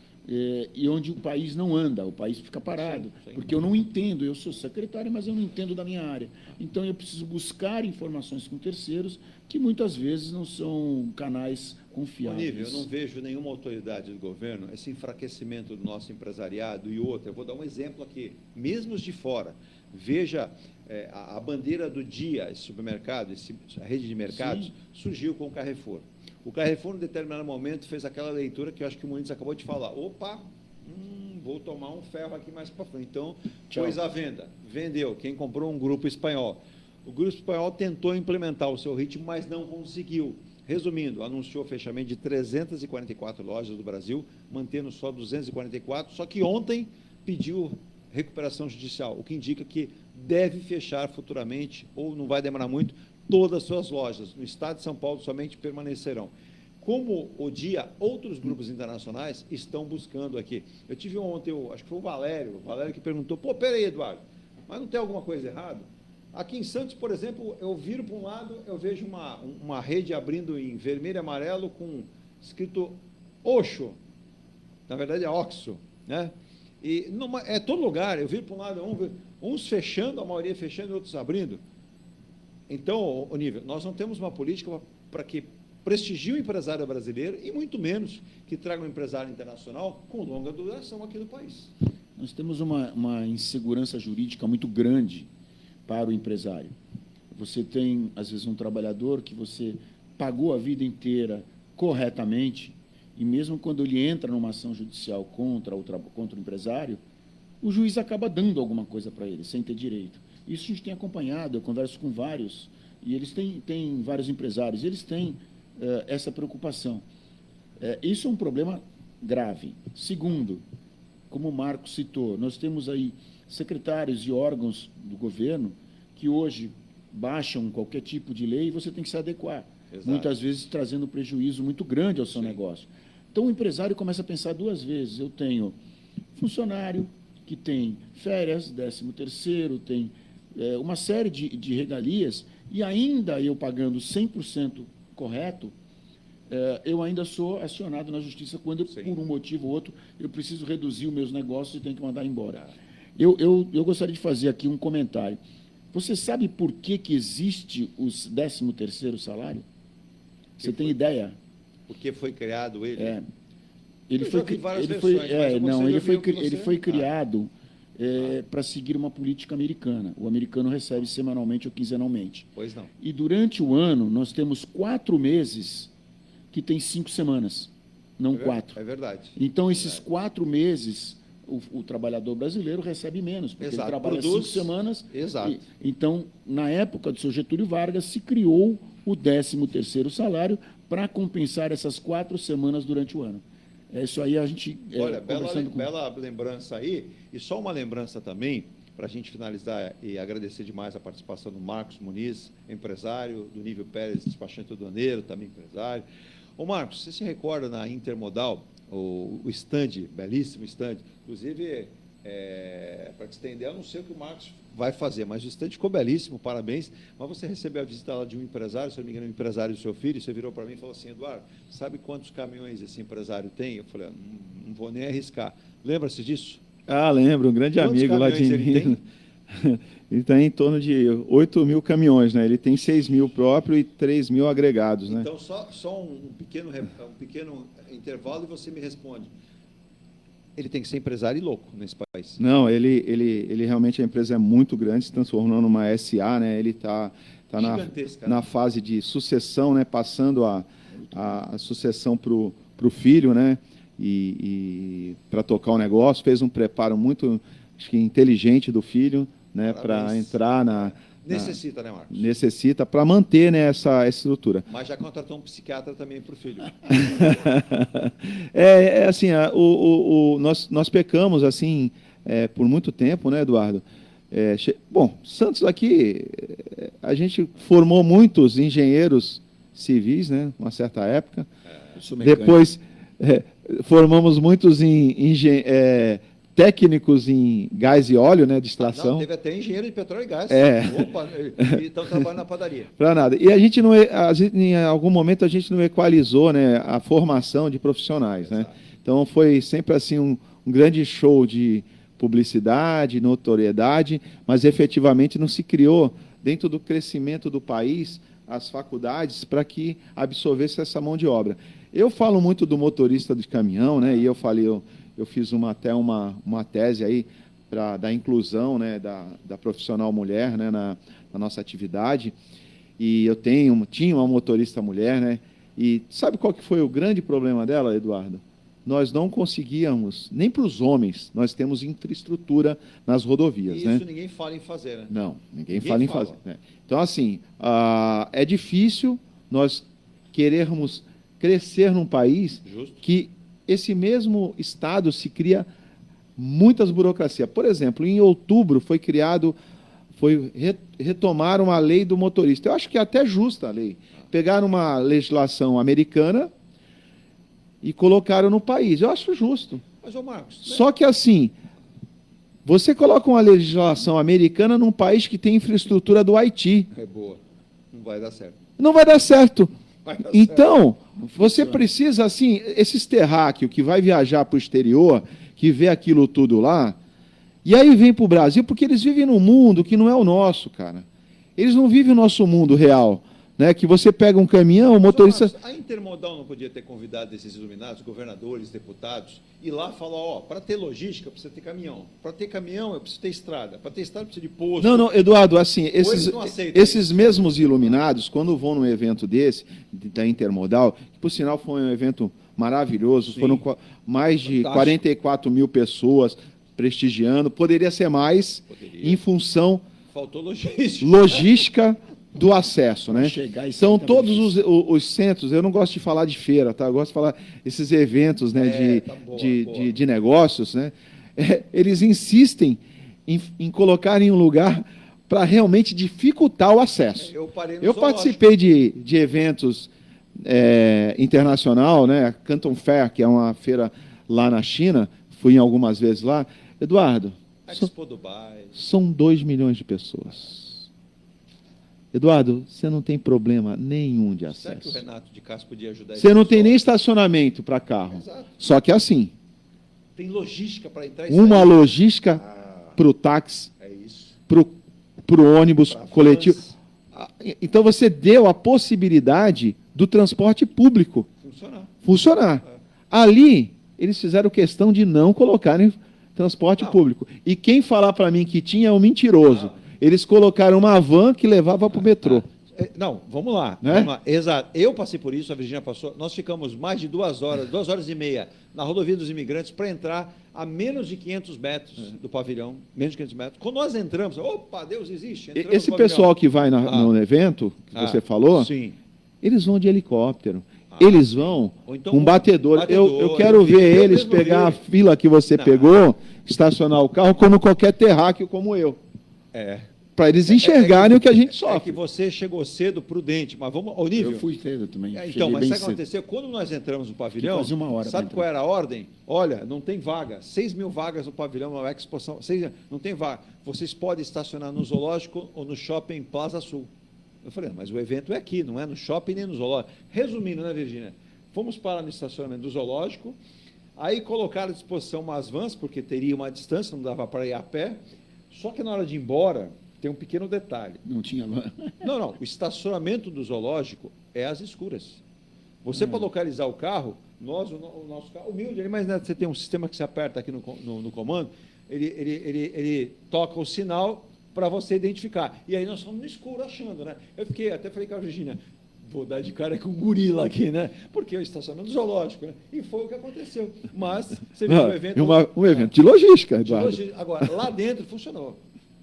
e onde o país não anda, o país fica parado, porque eu não entendo, eu sou secretário, mas eu não entendo da minha área. Então, eu preciso buscar informações com terceiros, que muitas vezes não são canais confiáveis. Eu não vejo nenhuma autoridade do governo esse enfraquecimento do nosso empresariado. E outra, eu vou dar um exemplo aqui, mesmo os de fora. Veja, a bandeira do dia, esse supermercado, a rede de mercados, surgiu com o Carrefour. O Carrefour, em determinado momento, fez aquela leitura que eu acho que o Muniz acabou de falar. Opa, vou tomar um ferro aqui mais para frente. Então, pôs à venda. Vendeu. Quem comprou? Um grupo espanhol. O grupo espanhol tentou implementar o seu ritmo, mas não conseguiu. Resumindo, anunciou o fechamento de 344 lojas do Brasil, mantendo só 244, só que ontem pediu recuperação judicial, o que indica que deve fechar futuramente, ou não vai demorar muito, todas as suas lojas. No estado de São Paulo somente permanecerão. Como o dia, outros grupos internacionais estão buscando aqui. Eu tive ontem, acho que foi o Valério que perguntou, peraí, Eduardo, mas não tem alguma coisa errada? Aqui em Santos, por exemplo, eu viro para um lado, eu vejo uma rede abrindo em vermelho e amarelo com escrito Oxo, na verdade é Oxo, né? E todo lugar, eu viro para um lado, uns fechando, a maioria fechando e outros abrindo. Então, Onível, nós não temos uma política para que prestigie o empresário brasileiro e muito menos que traga um empresário internacional com longa duração aqui no país. Nós temos uma insegurança jurídica muito grande para o empresário. Você tem, às vezes, um trabalhador que você pagou a vida inteira corretamente, e mesmo quando ele entra numa ação judicial contra o empresário, o juiz acaba dando alguma coisa para ele, sem ter direito. Isso a gente tem acompanhado, eu converso com vários, e eles têm vários empresários, eles têm essa preocupação. Isso é um problema grave. Segundo, como o Marcos citou, nós temos aí secretários e órgãos do governo que hoje baixam qualquer tipo de lei e você tem que se adequar. Exato. Muitas vezes trazendo um prejuízo muito grande ao seu negócio. Então, o empresário começa a pensar duas vezes. Eu tenho funcionário que tem férias, 13º, tem uma série de regalias, e ainda eu pagando 100% correto, eu ainda sou acionado na justiça quando, por um motivo ou outro, eu preciso reduzir os meus negócios e tenho que mandar embora. Eu gostaria de fazer aqui um comentário. Você sabe por que existe o 13º salário? Você tem ideia? Porque foi criado ele? Ele foi criado para seguir uma política americana. O americano recebe semanalmente ou quinzenalmente. Pois não. E durante o ano, nós temos 4 meses que tem 5 semanas, não 4. É verdade. Então, esses 4 meses, o trabalhador brasileiro recebe menos, porque ele trabalha 5 semanas. Exato. Então, na época do seu Getúlio Vargas, se criou o 13º salário para compensar essas 4 semanas durante o ano. Isso aí a gente... Olha, bela lembrança aí. E só uma lembrança também, para a gente finalizar e agradecer demais a participação do Marcos Muniz, empresário, do Nível Pérez, despachante aduaneiro, também empresário. Ô Marcos, você se recorda na Intermodal, o stand, belíssimo stand, inclusive, para te estender, eu não sei o que o Marcos vai fazer, mas o stand ficou belíssimo, parabéns. Mas você recebeu a visita lá de um empresário, se não me engano, um empresário do seu filho, você virou para mim e falou assim: Eduardo, sabe quantos caminhões esse empresário tem? Eu falei: não vou nem arriscar. Lembra-se disso? Ah, lembro, um grande amigo lá de Minas. Ele tem em torno de 8.000 caminhões, né? Ele tem 6.000 próprio e 3.000 agregados, né? Então, só um pequeno intervalo e você me responde. Ele tem que ser empresário e louco nesse país. Não, ele realmente, a empresa é muito grande, se transformando numa SA, né? Ele está na fase de sucessão, né? Passando a sucessão para o filho, né? E para tocar o negócio, fez um preparo muito, acho que inteligente do filho, né? Para entrar na... Necessita, né, Marcos? Necessita para manter, né, essa estrutura. Mas já contratou um psiquiatra também para o filho. Assim, nós pecamos assim por muito tempo, né, Eduardo? Bom, Santos aqui, a gente formou muitos engenheiros civis, né, uma certa época. Depois formamos muitos técnicos em gás e óleo, né, de extração. Não, teve até engenheiro de petróleo e gás. Opa, então trabalhando na padaria. Para nada. E a gente em algum momento a gente não equalizou, né, a formação de profissionais, né? Então foi sempre assim um grande show de publicidade, notoriedade, mas efetivamente não se criou dentro do crescimento do país as faculdades para que absorvesse essa mão de obra. Eu falo muito do motorista de caminhão, né? E eu fiz até uma tese aí da inclusão, né, da profissional mulher, né, na nossa atividade. E eu tinha uma motorista mulher, né? E sabe qual que foi o grande problema dela, Eduardo? Nós não conseguíamos, nem para os homens, nós temos infraestrutura nas rodovias. E isso, né? Ninguém fala em fazer, né? Não, ninguém fala em fazer. Né? Então, assim, é difícil nós querermos crescer num país que esse mesmo Estado se cria muitas burocracias. Por exemplo, em outubro retomaram a lei do motorista. Eu acho que é até justa a lei. Pegaram uma legislação americana e colocaram no país. Eu acho justo. Mas, ô Marcos... Só que, assim, você coloca uma legislação americana num país que tem infraestrutura do Haiti. É boa. Não vai dar certo. Não vai dar certo. Então, você precisa, assim, esses terráqueos que vai viajar para o exterior, que vê aquilo tudo lá, e aí vem para o Brasil, porque eles vivem num mundo que não é o nosso, cara. Eles não vivem o nosso mundo real, né? Que você pega um caminhão, o motorista... A Intermodal não podia ter convidado esses iluminados, governadores, deputados, e lá falar, para ter logística, precisa ter caminhão. Para ter caminhão, eu preciso ter estrada. Para ter estrada, precisa de posto. Não, Eduardo, assim, esses mesmos iluminados, quando vão num evento desse, da Intermodal, que por sinal foi um evento maravilhoso, foram mais de 44 mil pessoas prestigiando, poderia ser mais, em função... Faltou logística. Logística, do acesso, né? São todos os centros, eu não gosto de falar de feira, tá? Eu gosto de falar esses eventos, né, de negócios, né? Eles insistem em colocar em um lugar para realmente dificultar o acesso. Eu participei de eventos internacional, né? Canton Fair, que é uma feira lá na China, fui em algumas vezes lá. Eduardo, são 2 milhões de pessoas. Eduardo, você não tem problema nenhum de acesso. Será que o Renato de Castro podia ajudar? Você não tem nem estacionamento para carro. Exato. Só que assim. Tem logística para entrar e uma logística para o táxi, para o ônibus coletivo. Então você deu a possibilidade do transporte público funcionar. Ali, eles fizeram questão de não colocarem transporte público. E quem falar para mim que tinha é um mentiroso. Eles colocaram uma van que levava para o metrô. Não, vamos lá. Né? Vamos lá. Exato. Eu passei por isso, a Virgínia passou. Nós ficamos mais de 2 horas, 2 horas e meia, na rodovia dos imigrantes para entrar a menos de 500 metros do pavilhão. Menos de 500 metros. Quando nós entramos, opa, Deus existe. Esse pessoal que vai no evento, que você falou, sim. Eles vão de helicóptero. Eles vão então, com batedor. Eu quero ver eles pegar a fila que você pegou, estacionar o carro, como qualquer terráqueo como eu. Para eles enxergarem o que a gente sofre. É que você chegou cedo, prudente, mas vamos ao nível. Eu fui cedo também. Então, mas sabe o que aconteceu? Quando nós entramos no pavilhão, quase 1 hora sabe qual era a ordem? Olha, não tem vaga. 6 mil vagas no pavilhão, uma exposição. Não tem vaga. Vocês podem estacionar no zoológico ou no shopping Plaza Sul. Eu falei, mas o evento é aqui, não é no shopping nem no zoológico. Resumindo, né, Virgínia? Fomos parar no estacionamento do zoológico, aí colocaram à disposição umas vans, porque teria uma distância, não dava para ir a pé. Só que na hora de ir embora, tem um pequeno detalhe. Não tinha van. Não. O estacionamento do zoológico é às escuras. Você, para localizar o carro, o nosso carro, humilde, mas né, você tem um sistema que você aperta aqui no comando, ele toca o sinal para você identificar. E aí nós fomos no escuro achando, né? Eu até falei com a Virgínia, vou dar de cara com um gorila aqui, né? Porque é o estacionamento zoológico, né? E foi o que aconteceu. Mas você viu o evento... Um evento de logística, Eduardo. Agora, lá dentro funcionou.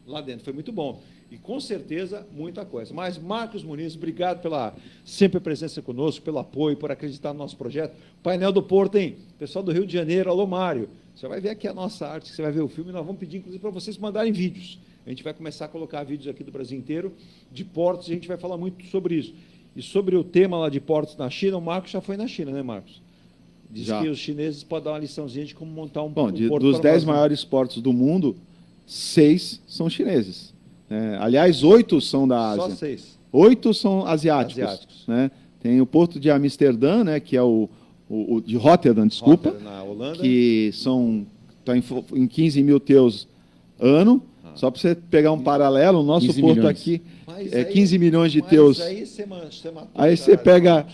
Lá dentro foi muito bom. E, com certeza, muita coisa. Mas, Marcos Muniz, obrigado pela sempre presença conosco, pelo apoio, por acreditar no nosso projeto. Painel do Porto, hein? Pessoal do Rio de Janeiro, alô, Mário. Você vai ver aqui a nossa arte, você vai ver o filme. Nós vamos pedir, inclusive, para vocês mandarem vídeos. A gente vai começar a colocar vídeos aqui do Brasil inteiro, de portos, e a gente vai falar muito sobre isso. E sobre o tema lá de portos na China, o Marcos já foi na China, né, Marcos? Diz que os chineses podem dar uma liçãozinha de como montar um porto. Dos 10 maiores portos do mundo, 6 são chineses. Aliás, 8 são da Ásia. Só 6. 8 são asiáticos. Né? Tem o porto de Amsterdã, né, que é o de Rotterdam, desculpa, na Holanda, que está em 15 mil teus ano. Só para você pegar um paralelo, o nosso porto milhões. Aqui é 15 milhões de teus. Aí você pega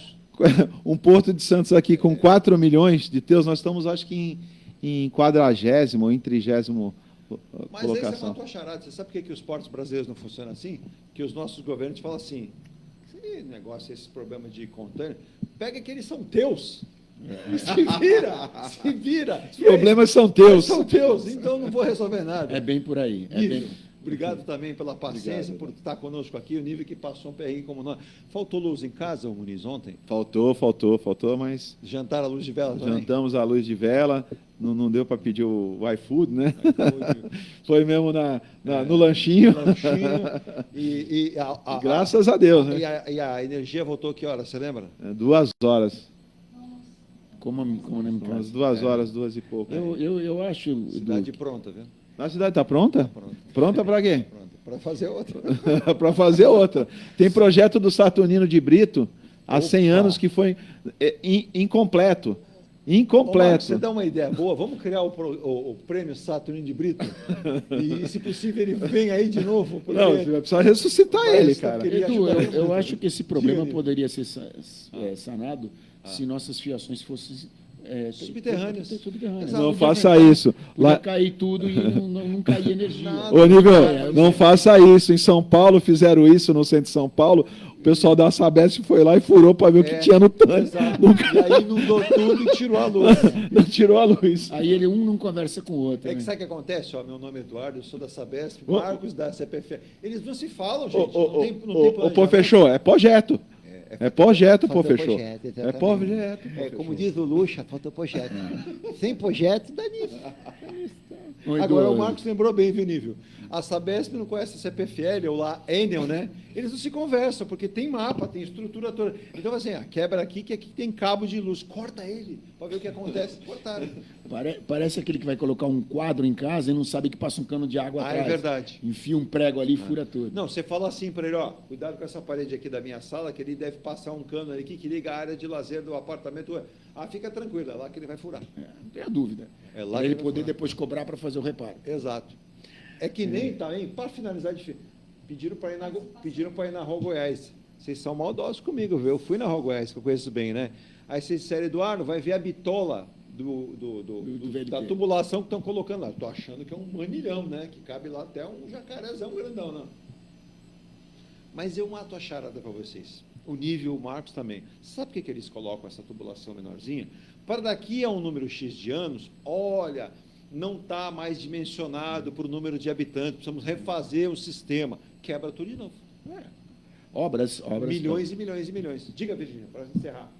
um porto de Santos aqui com 4 milhões de teus, nós estamos, acho que, em 40º ou em 30º Mas colocação. Aí você matou a charada. Você sabe por que os portos brasileiros não funcionam assim? Que os nossos governos falam assim, esse negócio, esse problema de container, pega que eles são teus. Se vira. Os problemas são teus. São teus, então não vou resolver nada. É bem por aí. Obrigado também pela paciência, por estar conosco aqui, o nível que passou um perrengue como nós. Faltou luz em casa, Muniz, ontem? Faltou, mas... Jantaram a luz de vela também? Jantamos a luz de vela, não deu para pedir o iFood, né? Foi mesmo no lanchinho. Graças a Deus, né? E a energia voltou que hora, você lembra? 2 horas. Como umas 2 horas, 2 e pouco. Eu acho... Cidade pronta, viu? A cidade está pronta? Tá pronta. Pronta para quê? Para fazer outra. Para fazer outra. Tem projeto do Saturnino de Brito, há 100 anos, que foi incompleto. Incompleto. Você dá uma ideia boa? Vamos criar o prêmio Saturnino de Brito? E, se possível, ele vem aí de novo? Não, você vai precisar ressuscitar ele, cara. Edu, eu acho que esse problema poderia ser sanado se nossas fiações fossem... subterrâneas. Não faça isso. Lá cair tudo e não cair energia. Ô, Nível, não faça isso. Em São Paulo fizeram isso, no centro de São Paulo. O pessoal da Sabesp foi lá e furou para ver o que tinha no tanque. Exato. E aí inundou tudo e tirou a luz. Não tirou a luz. Aí ele não conversa com o outro. É que né? sabe o que acontece? Ó, meu nome é Eduardo, eu sou da Sabesp, Marcos da CPFL. Eles não se falam, gente. Não tem Ô, pô, fechou, é projeto. É projeto, pô, fechou. É projeto. Como diz o Lucha, falta projeto. Sem projeto, dá nisso. Agora o Marcos lembrou bem, viu, Nível? A Sabesp não conhece a CPFL, ou lá Enel, né? Eles não se conversam, porque tem mapa, tem estrutura toda. Então, assim, quebra aqui, que aqui tem cabo de luz. Corta ele, para ver o que acontece. Cortaram. Parece aquele que vai colocar um quadro em casa e não sabe que passa um cano de água atrás. É verdade. Enfia um prego ali e fura tudo. Não, você fala assim para ele, ó, cuidado com essa parede aqui da minha sala, que ele deve passar um cano ali que liga a área de lazer do apartamento. Ah, fica tranquilo, é lá que ele vai furar. Não tem a dúvida. É lá para que ele vai poder furar. depois cobrar para fazer o reparo. Exato. É que nem também, para finalizar, pediram para ir na Rua Goiás. Vocês são maldosos comigo, viu? Eu fui na Rua Goiás, que eu conheço bem, né? Aí vocês disseram, Eduardo, vai ver a bitola da tubulação que estão colocando lá. Estou achando que é um manilhão, né? Que cabe lá até um jacarezão grandão, não. Mas eu mato a charada para vocês. O Nível, o Marcos também. Sabe por que eles colocam essa tubulação menorzinha? Para daqui a um número X de anos, olha, não está mais dimensionado para o número de habitantes, precisamos refazer o sistema. Quebra tudo de novo. Obras. Milhões e milhões e milhões. Diga, Virgínia, para encerrar.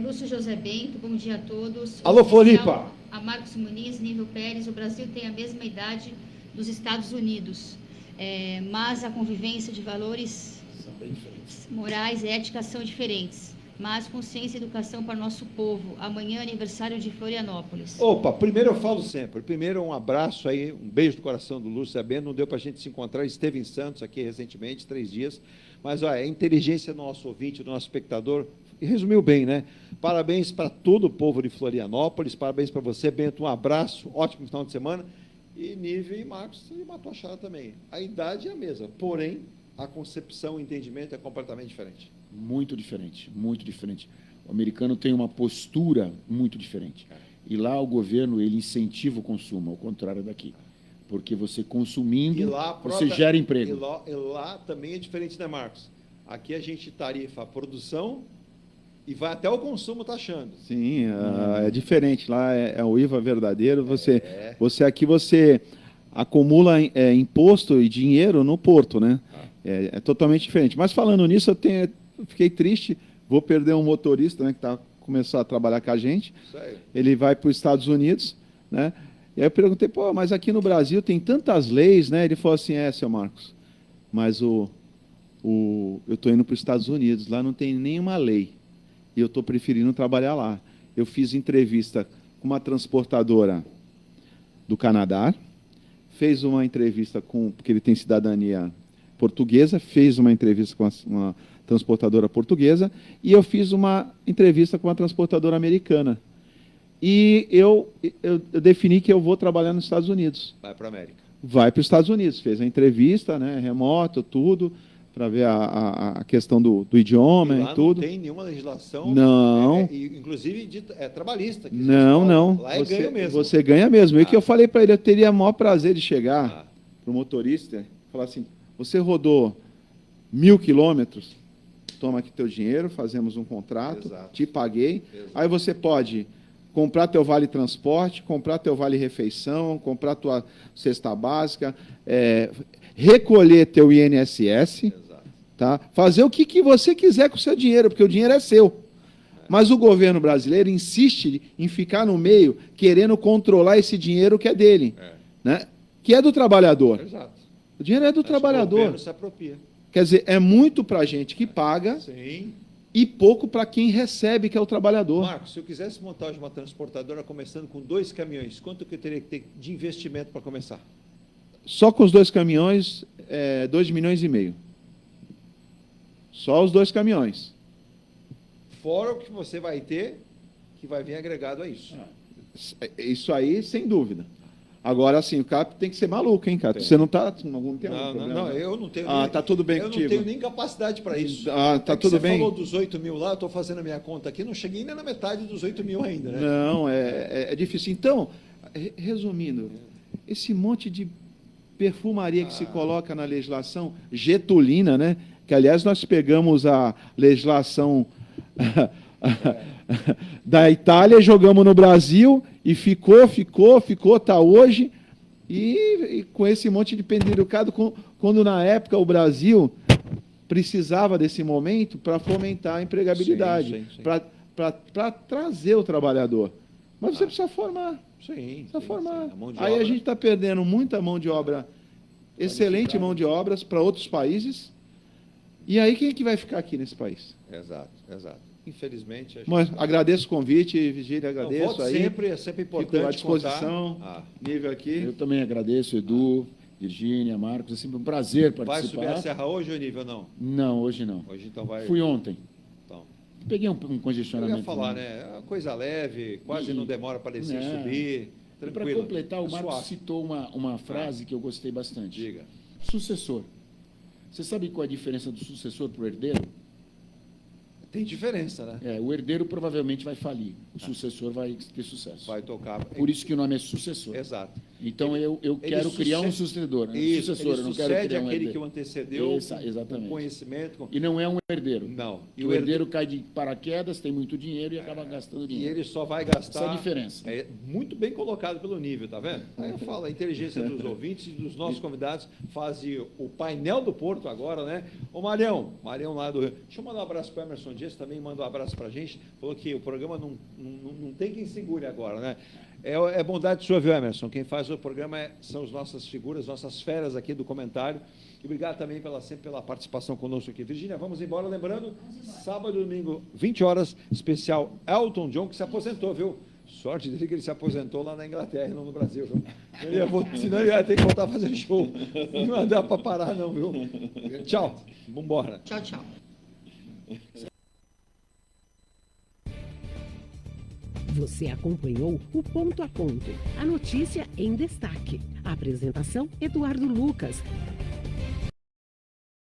Lúcio José Bento, bom dia a todos. Alô, Floripa! A Marcos Muniz, Nível Pérez, o Brasil tem a mesma idade dos Estados Unidos, mas a convivência de valores morais e éticas são diferentes. Mas consciência e educação para nosso povo. Amanhã, aniversário de Florianópolis. Opa, primeiro eu falo sempre. Primeiro, um abraço aí, um beijo do coração do Lúcio Sabendo. Não deu para a gente se encontrar. Ele esteve em Santos aqui recentemente, 3 dias. Mas, olha, a inteligência do nosso ouvinte, do nosso espectador, resumiu bem, né? Parabéns para todo o povo de Florianópolis. Parabéns para você, Bento. Um abraço, ótimo final de semana. E Nível e Marcos, e matou a chara também. A idade é a mesma, porém, a concepção, o entendimento é completamente diferente. Muito diferente, muito diferente. O americano tem uma postura muito diferente. E lá o governo ele incentiva o consumo, ao contrário daqui. Porque você consumindo, você gera emprego. E lá também é diferente, né, Marcos? Aqui a gente tarifa a produção e vai até o consumo taxando. Sim, é diferente. Lá é o IVA verdadeiro. Você aqui você acumula imposto e dinheiro no porto, né? É totalmente diferente. Mas falando nisso, fiquei triste. Vou perder um motorista, né, que começou a trabalhar com a gente. Sério? Ele vai para os Estados Unidos, né? E aí eu perguntei, pô, mas aqui no Brasil tem tantas leis, né? Ele falou assim, seu Marcos, mas eu estou indo para os Estados Unidos, lá não tem nenhuma lei. E eu estou preferindo trabalhar lá. Eu fiz entrevista com uma transportadora do Canadá, fez uma entrevista porque ele tem cidadania portuguesa, fez uma entrevista com uma transportadora portuguesa e eu fiz uma entrevista com uma transportadora americana. E eu defini que eu vou trabalhar nos Estados Unidos. Vai para a América. Vai para os Estados Unidos. Fez a entrevista, né, remoto, tudo, para ver a questão do idioma e tudo. Não tem nenhuma legislação. Não. Inclusive trabalhista. Não. Lá ganha mesmo. Você ganha mesmo. E que eu falei para ele, eu teria o maior prazer de chegar para o motorista e falar assim, você rodou 1.000 quilômetros, toma aqui teu dinheiro, fazemos um contrato, te paguei. Aí você pode comprar teu vale transporte, comprar teu vale refeição, comprar tua cesta básica, recolher teu INSS, tá? Fazer o que você quiser com o seu dinheiro, porque o dinheiro é seu. Mas o governo brasileiro insiste em ficar no meio, querendo controlar esse dinheiro que é dele, né? Que é do trabalhador. Exato. O dinheiro é do trabalhador. O governo se apropria. Quer dizer, é muito para a gente que paga e pouco para quem recebe, que é o trabalhador. Marcos, se eu quisesse montar hoje uma transportadora começando com 2 caminhões, quanto que eu teria que ter de investimento para começar? Só com os 2 caminhões, 2,5 milhões. Só os 2 caminhões. Fora o que você vai ter, que vai vir agregado a isso. Isso aí, sem dúvida. Agora, assim, o cara tem que ser maluco, hein, cara? Você não está com algum tempo? Não, eu não tenho. Tá tudo bem contigo? Eu não tenho nem capacidade para isso. Tá tudo bem? Você falou dos 8 mil lá, eu estou fazendo a minha conta aqui, não cheguei nem na metade dos 8 mil ainda, né? Não, é difícil. Então, resumindo, esse monte de perfumaria que se coloca na legislação, getulina, né? que, aliás, nós pegamos a legislação da Itália, jogamos no Brasil e ficou, está hoje, e com esse monte de penderucado, quando na época o Brasil precisava desse momento para fomentar a empregabilidade, para trazer o trabalhador. Mas você precisa formar. Precisa formar. Aí a gente está perdendo muita mão de obra, excelente mão de obras para outros países. E aí quem é que vai ficar aqui nesse país? Exato. Infelizmente. Mas agradeço o convite, Virgínia, agradeço aí. É sempre importante. Fico à disposição, nível aqui. Eu também agradeço, Edu, Virgínia, Marcos, é sempre um prazer participar. Vai subir a serra hoje ou nível não? Não, hoje não. Hoje então vai. Fui ontem. Então. Peguei um congestionamento. Eu ia falar, né? Uma coisa leve, quase não demora para descer e subir. Tranquilo. Para completar, o Marcos citou uma frase que eu gostei bastante. Diga. Sucessor. Você sabe qual é a diferença do sucessor para o herdeiro? Tem diferença, né? O herdeiro provavelmente vai falir, o sucessor vai ter sucesso. Vai tocar. Por isso que o nome é sucessor. Exato. Então eu quero criar um sucedor, né? Isso, sucessor, eu não quero criar um aquele herdeiro. que o antecedeu, exatamente. com conhecimento. E não é um herdeiro. Não. E o herdeiro cai de paraquedas, tem muito dinheiro e acaba gastando dinheiro. E ele só vai gastar. Essa é a diferença. É muito bem colocado pelo nível, tá vendo? Aí eu falo, a inteligência dos ouvintes e dos nossos convidados fazem o painel do Porto agora, né? Ô Marião lá do Rio. Deixa eu mandar um abraço para o Emerson Dias, também manda um abraço para a gente. Falou que o programa não tem quem segure agora, né? É bondade sua, viu, Emerson? Quem faz o programa são as nossas figuras, nossas feras aqui do comentário. E obrigado também sempre pela participação conosco aqui. Virgínia, vamos embora. Lembrando, sábado e domingo, 20 horas, especial Elton John, que se aposentou, viu? Sorte dele que ele se aposentou lá na Inglaterra e não no Brasil, viu? Senão ele ia ter que voltar a fazer show. Não ia dar para parar, não, viu? Tchau. Vambora. Tchau. Você acompanhou o Ponto a Ponto, a notícia em destaque. A apresentação, Eduardo Lucas.